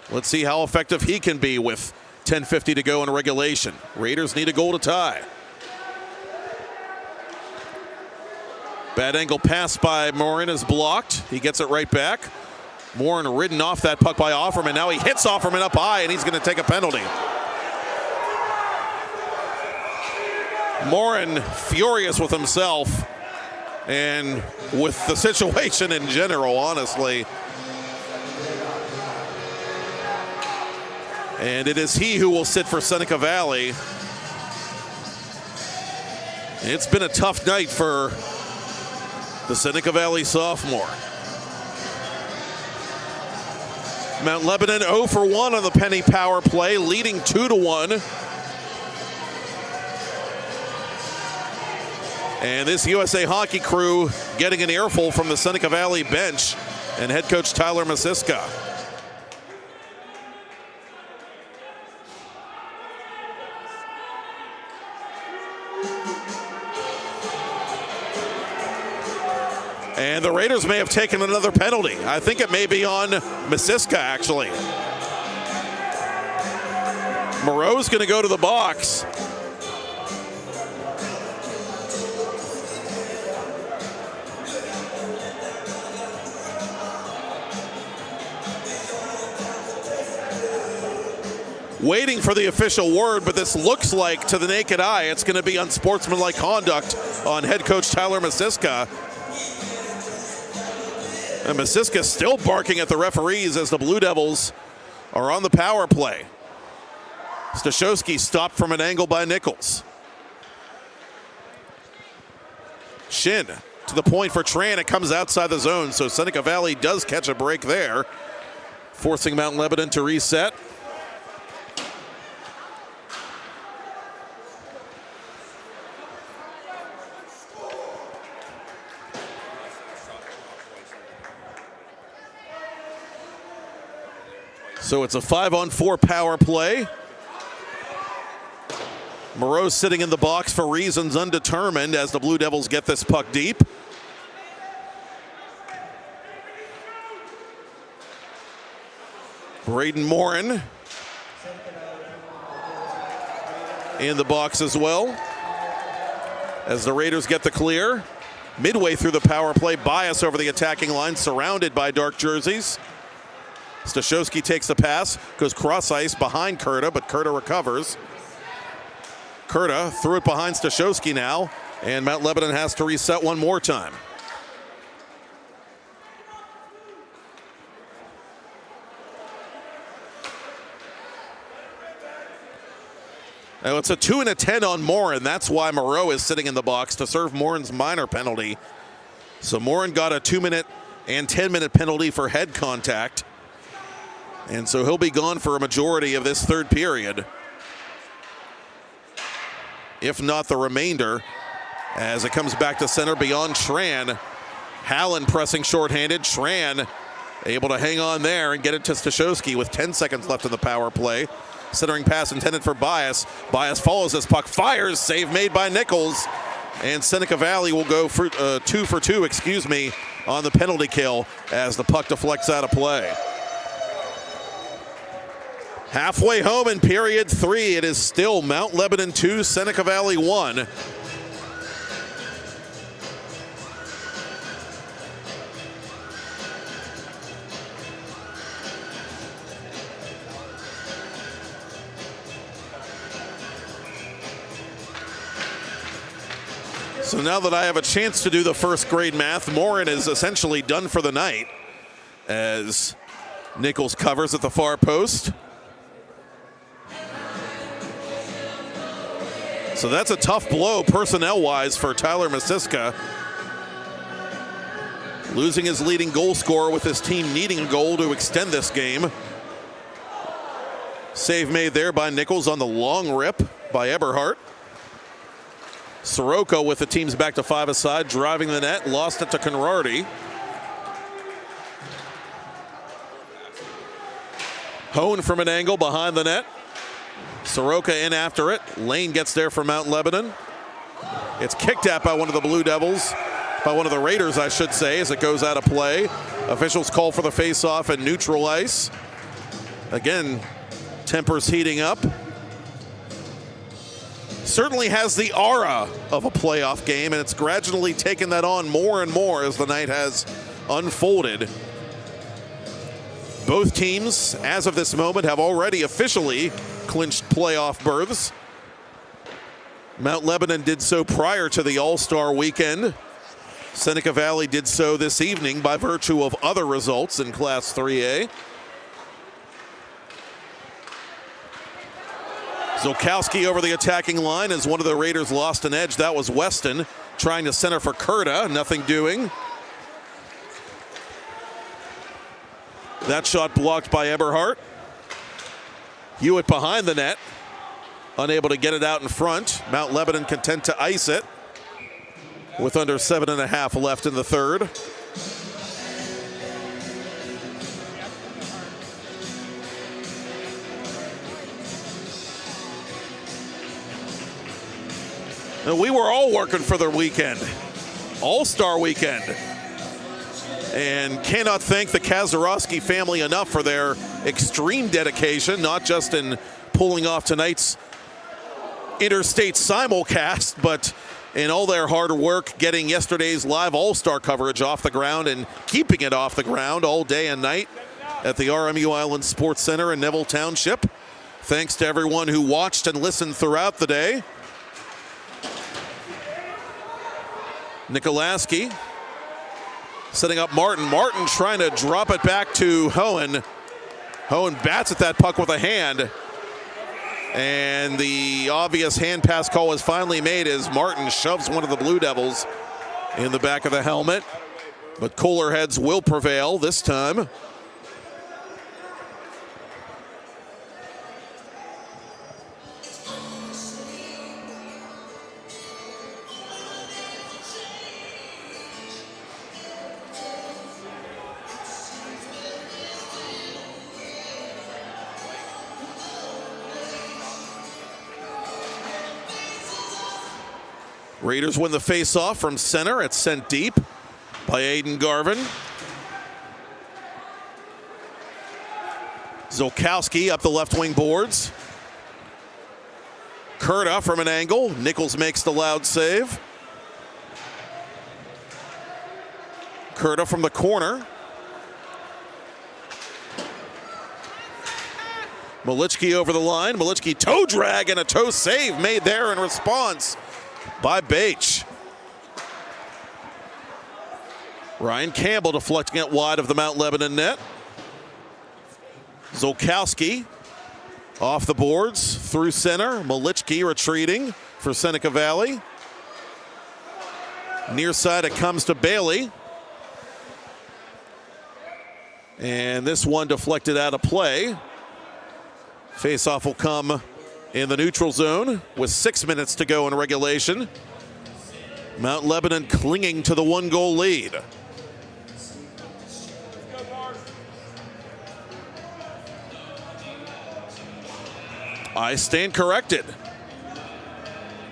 Let's see how effective he can be with 10:50 to go in regulation. Raiders need a goal to tie. Bad angle pass by Morin is blocked. He gets it right back. Morin ridden off that puck by Offerman. Now he hits Offerman up high, and he's going to take a penalty. Morin furious with himself and with the situation in general, honestly. And it is he who will sit for Seneca Valley It's been a tough night for the Seneca Valley sophomore. Mount Lebanon 0 for 1 on the Penny power play, leading 2-1. And this USA hockey crew getting an earful from the Seneca Valley bench and head coach Tyler Masiska. And the Raiders may have taken another penalty. I think it may be on Masiska, actually. Moreau's going to go to the box. Waiting for the official word, but this looks like, to the naked eye, it's going to be unsportsmanlike conduct on head coach Tyler Masiska. And Masiska still barking at the referees as the Blue Devils are on the power play. Stashowski stopped from an angle by Nichols. Shin to the point for Tran. It comes outside the zone, so Seneca Valley does catch a break there, forcing Mount Lebanon to reset. So it's a 5-on-4 power play. Moreau sitting in the box for reasons undetermined as the Blue Devils get this puck deep. Braden Morin in the box as well as the Raiders get the clear. Midway through the power play, Bias over the attacking line, surrounded by dark jerseys. Stashowski takes the pass, goes cross ice behind Kurta, but Kurta recovers. Kurta threw it behind Stashowski now, and Mount Lebanon has to reset one more time. Now it's a 2 and a 10 on Morin. That's why Moreau is sitting in the box to serve Morin's minor penalty. So Morin got a 2-minute and 10-minute penalty for head contact. And so he'll be gone for a majority of this third period, if not the remainder, as it comes back to center beyond Tran. Hallen pressing shorthanded. Tran able to hang on there and get it to Stashowski with 10 seconds left in the power play. Centering pass intended for Bias. Bias follows this puck, fires, save made by Nichols. And Seneca Valley will go for 2 for 2, on the penalty kill as the puck deflects out of play. Halfway home in period 3, it is still Mount Lebanon 2, Seneca Valley 1. So now that I have a chance to do the first grade math, Morin is essentially done for the night as Nichols covers at the far post. So that's a tough blow personnel-wise for Tyler Masiska. Losing his leading goal scorer with his team needing a goal to extend this game. Save made there by Nichols on the long rip by Eberhardt. Soroka with the teams back to 5 aside, driving the net, lost it to Conrarty. Hone from an angle behind the net. Soroka in after it. Lane gets there for Mount Lebanon. It's kicked at by one of the Blue Devils, by one of the Raiders, I should say, as it goes out of play. Officials call for the face-off at neutral ice. Again, tempers heating up. Certainly has the aura of a playoff game, and it's gradually taken that on more and more as the night has unfolded. Both teams, as of this moment, have already officially clinched playoff berths. Mount Lebanon did so prior to the All-Star weekend. Seneca Valley did so this evening by virtue of other results in Class 3A. Zolkowski over the attacking line as one of the Raiders lost an edge. That was Weston trying to center for Kurta, nothing doing. That shot blocked by Eberhardt. Hewitt behind the net, unable to get it out in front. Mount Lebanon content to ice it with under 7.5 left in the third. And we were all working for the weekend, All-Star weekend. And cannot thank the Kazarowski family enough for their extreme dedication, not just in pulling off tonight's interstate simulcast, but in all their hard work getting yesterday's live All-Star coverage off the ground and keeping it off the ground all day and night at the RMU Island Sports Center in Neville Township. Thanks to everyone who watched and listened throughout the day. Nikolaski setting up Martin. Martin trying to drop it back to Hohen. Hohen bats at that puck with a hand. And the obvious hand pass call is finally made as Martin shoves one of the Blue Devils in the back of the helmet. But cooler heads will prevail this time. Raiders win the face-off from center. It's sent deep by Aiden Garvin. Zolkowski up the left wing boards. Kurta from an angle. Nichols makes the loud save. Kurta from the corner. Malichki over the line. Malichki toe drag and a toe save made there in response by Bache. Ryan Campbell deflecting it wide of the Mount Lebanon net. Zolkowski off the boards through center. Malichki retreating for Seneca Valley. Near side it comes to Bailey. And this one deflected out of play. Face-off will come in the neutral zone with 6 minutes to go in regulation. Mount Lebanon clinging to the 1-goal lead. I stand corrected.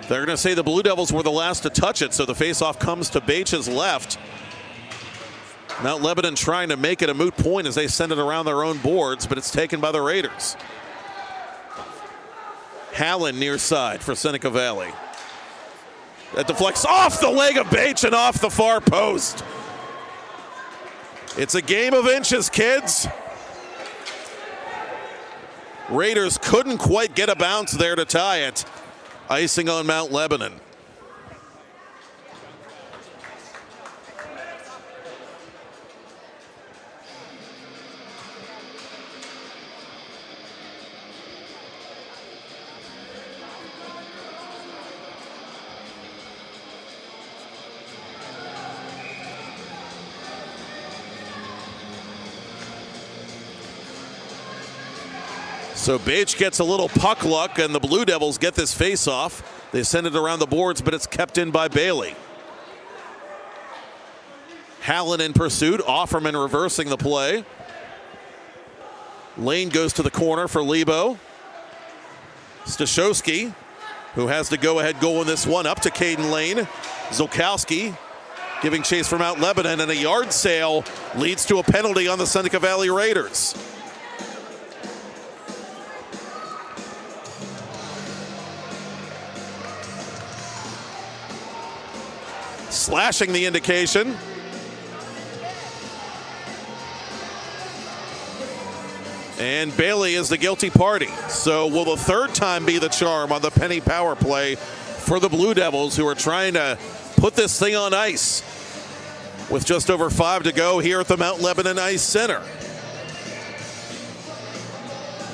They're going to say the Blue Devils were the last to touch it, so the face-off comes to Bache's left. Mount Lebanon trying to make it a moot point as they send it around their own boards, but it's taken by the Raiders. Hallen near side for Seneca Valley. That deflects off the leg of Bache and off the far post. It's a game of inches, kids. Raiders couldn't quite get a bounce there to tie it. Icing on Mount Lebanon. So Bache gets a little puck luck, and the Blue Devils get this face-off. They send it around the boards, but it's kept in by Bailey. Hallen in pursuit. Offerman reversing the play. Lane goes to the corner for Lebo. Stashowski, who has the go-ahead goal in this one, up to Caden Lane. Zolkowski giving chase for Mount Lebanon, and a yard sale leads to a penalty on the Seneca Valley Raiders. Slashing the indication. And Bailey is the guilty party. So will the third time be the charm on the penny power play for the Blue Devils, who are trying to put this thing on ice with just over 5 to go here at the Mount Lebanon Ice Center.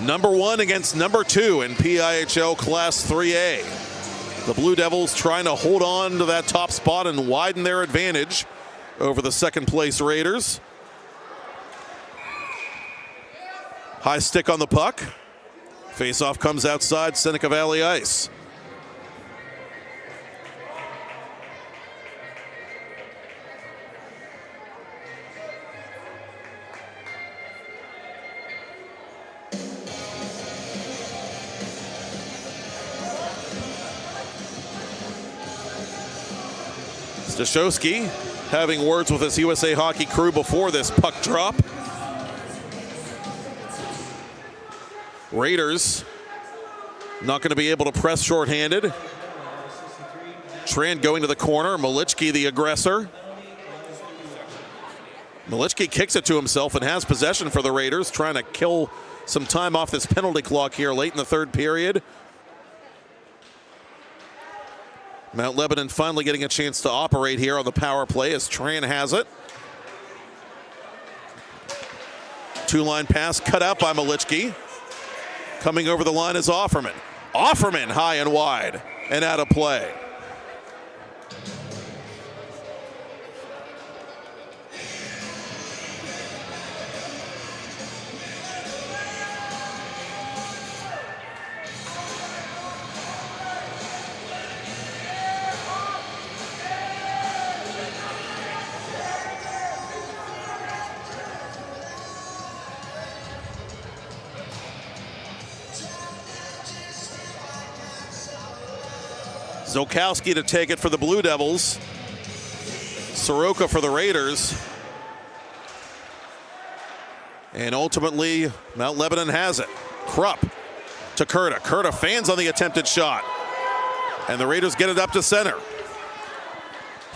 Number 1 against number 2 in PIHL Class 3A. The Blue Devils trying to hold on to that top spot and widen their advantage over the second place Raiders. High stick on the puck. Face-off comes outside Seneca Valley ice. Stashowski having words with his USA Hockey crew before this puck drop. Raiders not going to be able to press shorthanded. Tran going to the corner. Malichki the aggressor. Malichki kicks it to himself and has possession for the Raiders, trying to kill some time off this penalty clock here late in the third period. Mount Lebanon finally getting a chance to operate here on the power play as Tran has it. Two-line pass cut out by Malichki. Coming over the line is Offerman. Offerman high and wide and out of play. Zokowski to take it for the Blue Devils. Soroka for the Raiders. And ultimately, Mount Lebanon has it. Krupp to Kurta. Kurta fans on the attempted shot. And the Raiders get it up to center.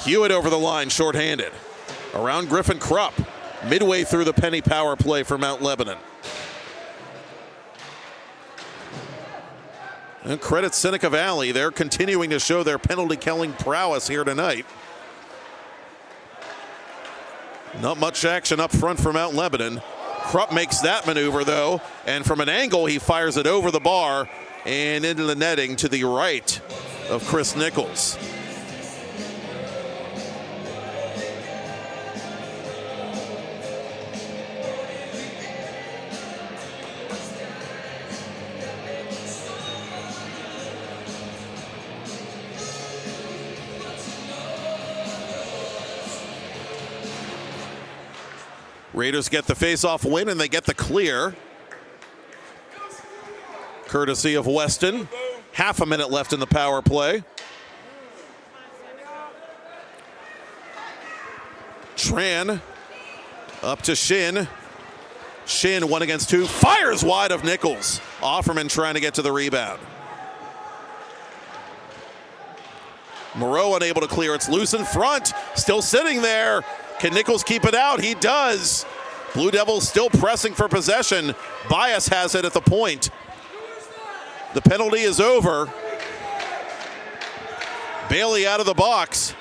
Hewitt over the line, shorthanded. Around Griffin Krupp. Midway through the penny power play for Mount Lebanon. And credit Seneca Valley. They're continuing to show their penalty killing prowess here tonight. Not much action up front for Mount Lebanon. Krupp makes that maneuver though, and from an angle he fires it over the bar and into the netting to the right of Chris Nichols. Raiders get the face-off win and they get the clear. Courtesy of Weston. Half a minute left in the power play. Tran up to Shin. Shin 1 against 2. Fires wide of Nichols. Offerman trying to get to the rebound. Moreau unable to clear. It's loose in front. Still sitting there. Can Nichols keep it out? He does. Blue Devils still pressing for possession. Bias has it at the point. The penalty is over. Bailey out of the box.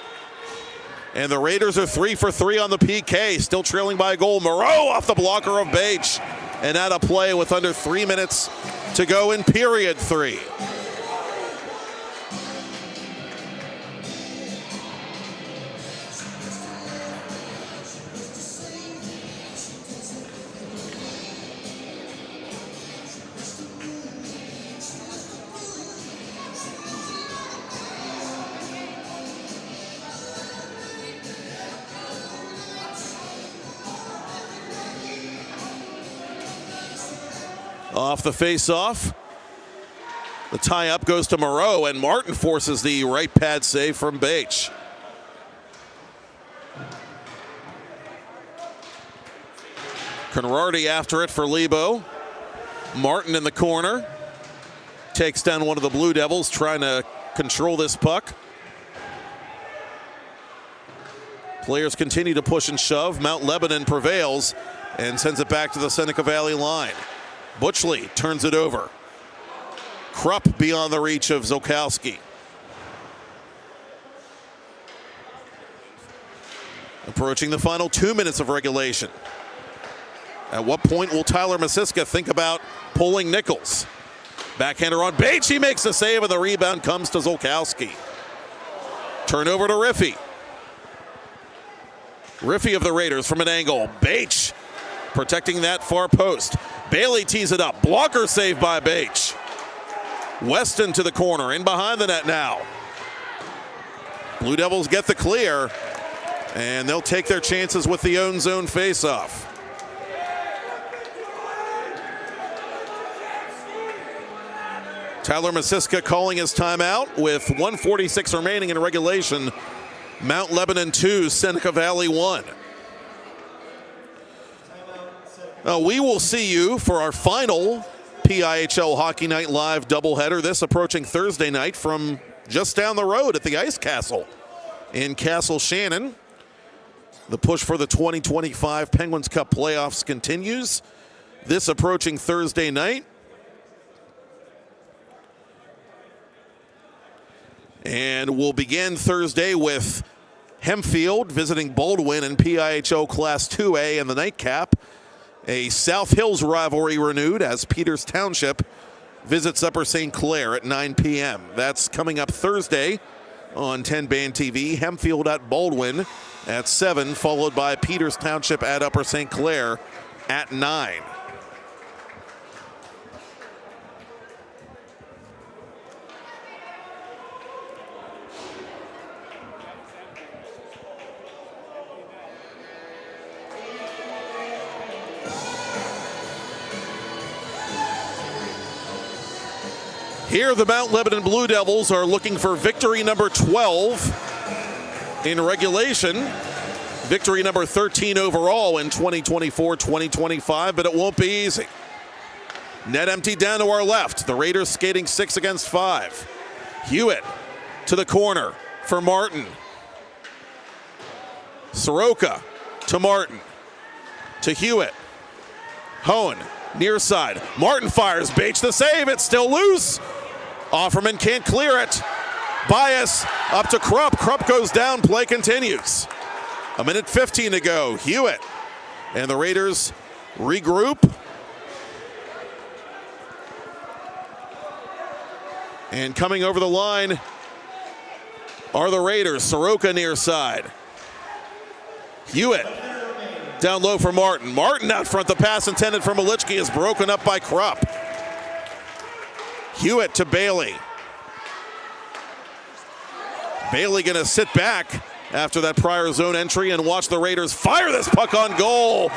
And the Raiders are 3 for 3 on the PK. Still trailing by a goal. Moreau off the blocker of Bache. And out of play with under 3 minutes to go in period 3. Off the face-off. The tie-up goes to Moreau, and Martin forces the right pad save from Bache. Conrarty after it for Lebo. Martin in the corner. Takes down one of the Blue Devils, trying to control this puck. Players continue to push and shove. Mount Lebanon prevails and sends it back to the Seneca Valley line. Butchley turns it over. Krupp beyond the reach of Zokowski. Approaching the final 2 minutes of regulation. At what point will Tyler Masiska think about pulling Nichols? Backhander on Bates, he makes the save, and the rebound comes to Zolkowski. Turnover to Riffey. Riffey of the Raiders from an angle. Bates protecting that far post. Bailey tees it up. Blocker save by Bates. Weston to the corner, in behind the net now. Blue Devils get the clear, and they'll take their chances with the own zone faceoff. Tyler Masiska calling his timeout with 1:46 remaining in regulation. Mount Lebanon 2, Seneca Valley 1. We will see you for our final PIHL Hockey Night Live doubleheader, this approaching Thursday night from just down the road at the Ice Castle in Castle Shannon. The push for the 2025 Penguins Cup playoffs continues this approaching Thursday night. And we'll begin Thursday with Hempfield visiting Baldwin in PIHL Class 2A in the nightcap. A South Hills rivalry renewed as Peters Township visits Upper St. Clair at 9 p.m. That's coming up Thursday on TenbandTV. Hempfield at Baldwin at 7, followed by Peters Township at Upper St. Clair at 9. Here, the Mount Lebanon Blue Devils are looking for victory number 12 in regulation, victory number 13 overall in 2024-2025, but it won't be easy. Net empty down to our left. The Raiders skating 6 against 5. Hewitt to the corner for Martin. Soroka to Martin. To Hewitt. Hohen, near side. Martin fires. Bates the save. It's still loose. Offerman can't clear it. Bias up to Krupp. Krupp goes down. Play continues. 1:15 to go. Hewitt and the Raiders regroup. And coming over the line are the Raiders. Soroka near side. Hewitt down low for Martin. Martin out front. The pass intended for Malichki is broken up by Krupp. Hewitt to Bailey. Bailey gonna sit back after that prior zone entry and watch the Raiders fire this puck on goal.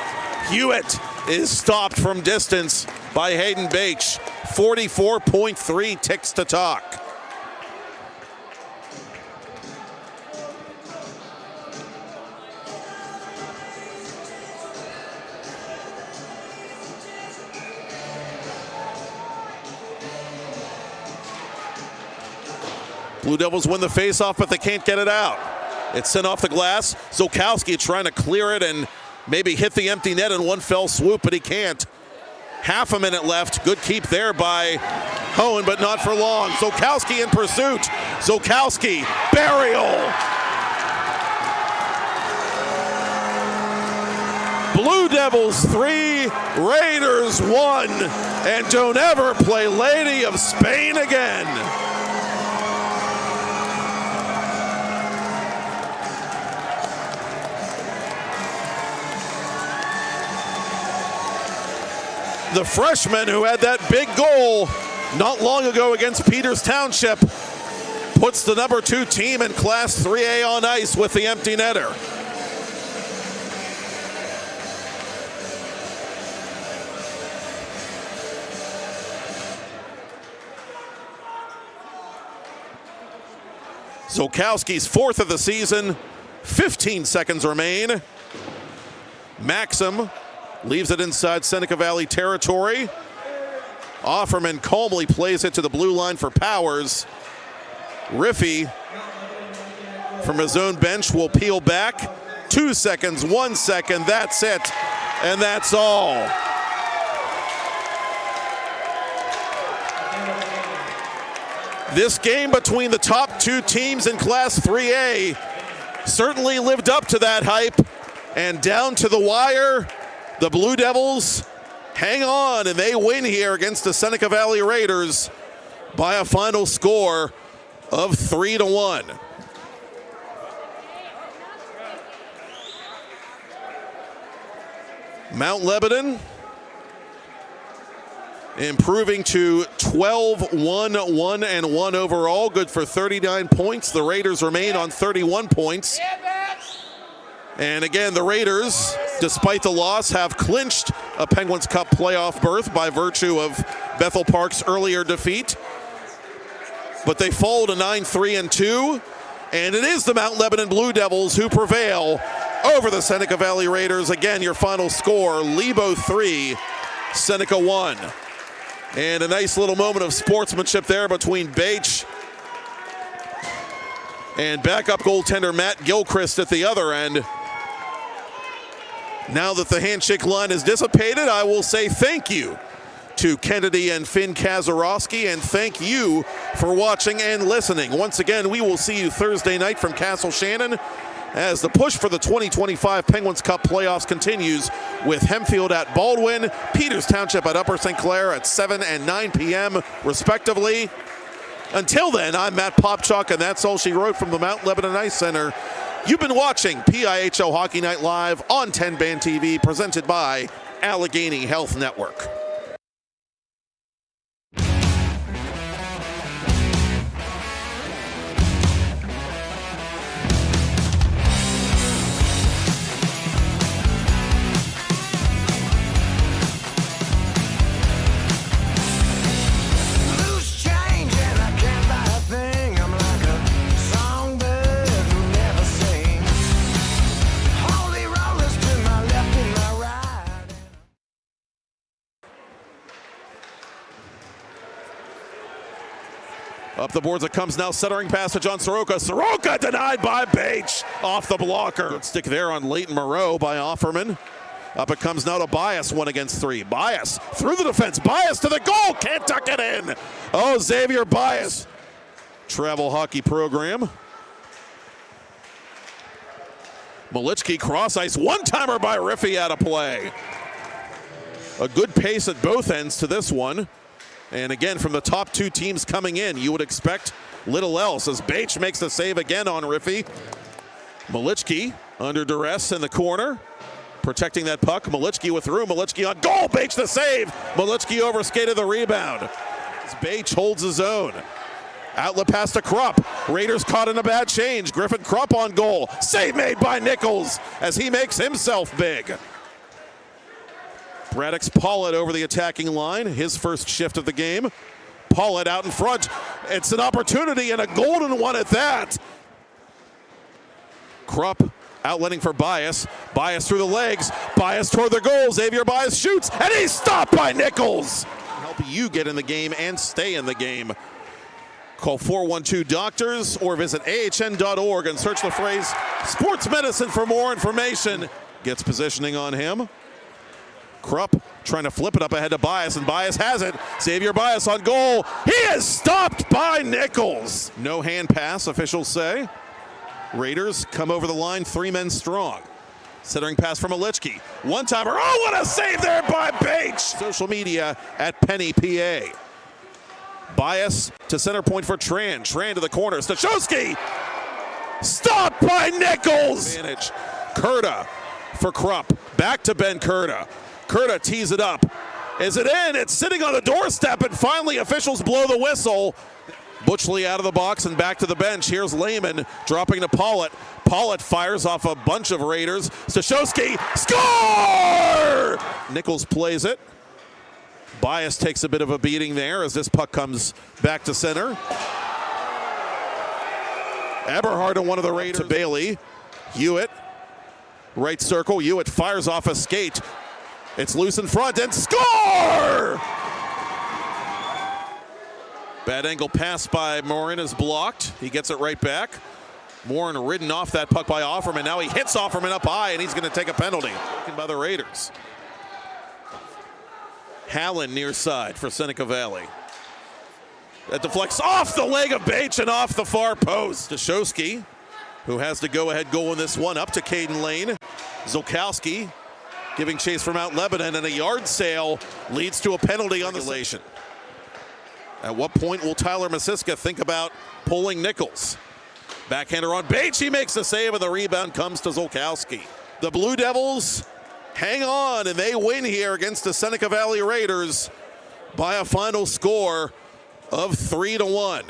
Hewitt is stopped from distance by Hayden Bache. 44.3 ticks to talk. Blue Devils win the faceoff, but they can't get it out. It's sent off the glass. Zolkowski trying to clear it and maybe hit the empty net in one fell swoop, but he can't. Half a minute left. Good keep there by Hohen, but not for long. Zolkowski in pursuit. Zolkowski, burial. Blue Devils 3, Raiders 1, and don't ever play Lady of Spain again. The freshman who had that big goal not long ago against Peters Township puts the number 2 team in Class 3A on ice with the empty netter. Zolkowski's 4th of the season, 15 seconds remain. Maxim leaves it inside Seneca Valley territory. Offerman calmly plays it to the blue line for Powers. Riffey from his own bench will peel back. 2 seconds, 1 second, that's it, and that's all. This game between the top 2 teams in Class 3A certainly lived up to that hype, and down to the wire, The Blue Devils hang on, and they win here against the Seneca Valley Raiders by a final score of 3-1. Mount Lebanon improving to 12-1-1-1 overall, good for 39 points. The Raiders remain on 31 points. And again, the Raiders, despite the loss, have clinched a Penguins Cup playoff berth by virtue of Bethel Park's earlier defeat. But they fall to 9-3-2, and it is the Mount Lebanon Blue Devils who prevail over the Seneca Valley Raiders. Again, your final score, Lebo 3, Seneca 1. And a nice little moment of sportsmanship there between Bache and backup goaltender Matt Gilchrist at the other end. Now that the handshake line is dissipated, I will say thank you to Kennedy and Finn Kazarowski, and thank you for watching and listening. Once again, we will see you Thursday night from Castle Shannon as the push for the 2025 Penguins Cup playoffs continues with Hempfield at Baldwin, Peters Township at Upper St. Clair at 7 and 9 p.m. respectively. Until then, I'm Matt Popchock, and that's all she wrote from the Mount Lebanon Ice Center. You've been watching PIHL Hockey Night Live on TenbandTV, presented by Allegheny Health Network. Up the boards it comes now, centering pass to John Soroka. Soroka denied by Bache off the blocker. Good stick there on Leighton Moreau by Offerman. Up it comes now to Bias, 1 against 3. Bias through the defense. Bias to the goal. Can't tuck it in. Oh, Xavier Bias. Travel hockey program. Malichki cross ice. One-timer by Riffy out of play. A good pace at both ends to this one. And again, from the top two teams coming in, you would expect little else as Bache makes the save again on Riffy. Malichki under duress in the corner, protecting that puck. Malichki with room. Malichki on goal. Bache the save. Malichki overskated the rebound. As Bache holds his own. Outlet pass to Krupp. Raiders caught in a bad change. Griffin Krupp on goal. Save made by Nichols as he makes himself big. Braddock's Pollitt over the attacking line, his first shift of the game. Pollitt out in front. It's an opportunity and a golden one at that. Krupp outletting for Bias. Bias through the legs. Bias toward the goal. Xavier Bias shoots, and he's stopped by Nichols. Help you get in the game and stay in the game. Call 412-DOCTORS or visit ahn.org and search the phrase sports medicine for more information. Gets positioning on him. Krupp trying to flip it up ahead to Bias, and Bias has it. Xavier Bias on goal. He is stopped by Nichols. No hand pass, officials say. Raiders come over the line, 3 men strong. Centering pass from Malichki. One-timer. Oh, what a save there by Bache. Social media at Penny PA. Bias to center point for Tran. Tran to the corner. Stachowski. Stopped by Nichols. Advantage. Kurta for Krupp. Back to Ben Kurta. Kurta tees it up. Is it in? It's sitting on the doorstep, and finally officials blow the whistle. Butchley out of the box and back to the bench. Here's Lehman dropping to Pollitt. Pollitt fires off a bunch of Raiders. Stachowski, score! Nichols plays it. Bias takes a bit of a beating there as this puck comes back to center. Eberhard on one of the Raiders. To Bailey. Hewitt, right circle. Hewitt fires off a skate. It's loose in front and score! Bad angle pass by Morin is blocked. He gets it right back. Morin ridden off that puck by Offerman. Now he hits Offerman up high, and he's going to take a penalty. Taken by the Raiders. Hallen near side for Seneca Valley. That deflects off the leg of Bache and off the far post. Stachowski, who has the go-ahead goal in this one, up to Caden Lane. Zolkowski giving chase from Mount Lebanon, and a yard sale leads to a penalty on the regulation. At what point will Tyler Masiska think about pulling Nichols? Backhander on Bates, he makes the save, and the rebound comes to Zolkowski. The Blue Devils hang on, and they win here against the Seneca Valley Raiders by a final score of 3-1.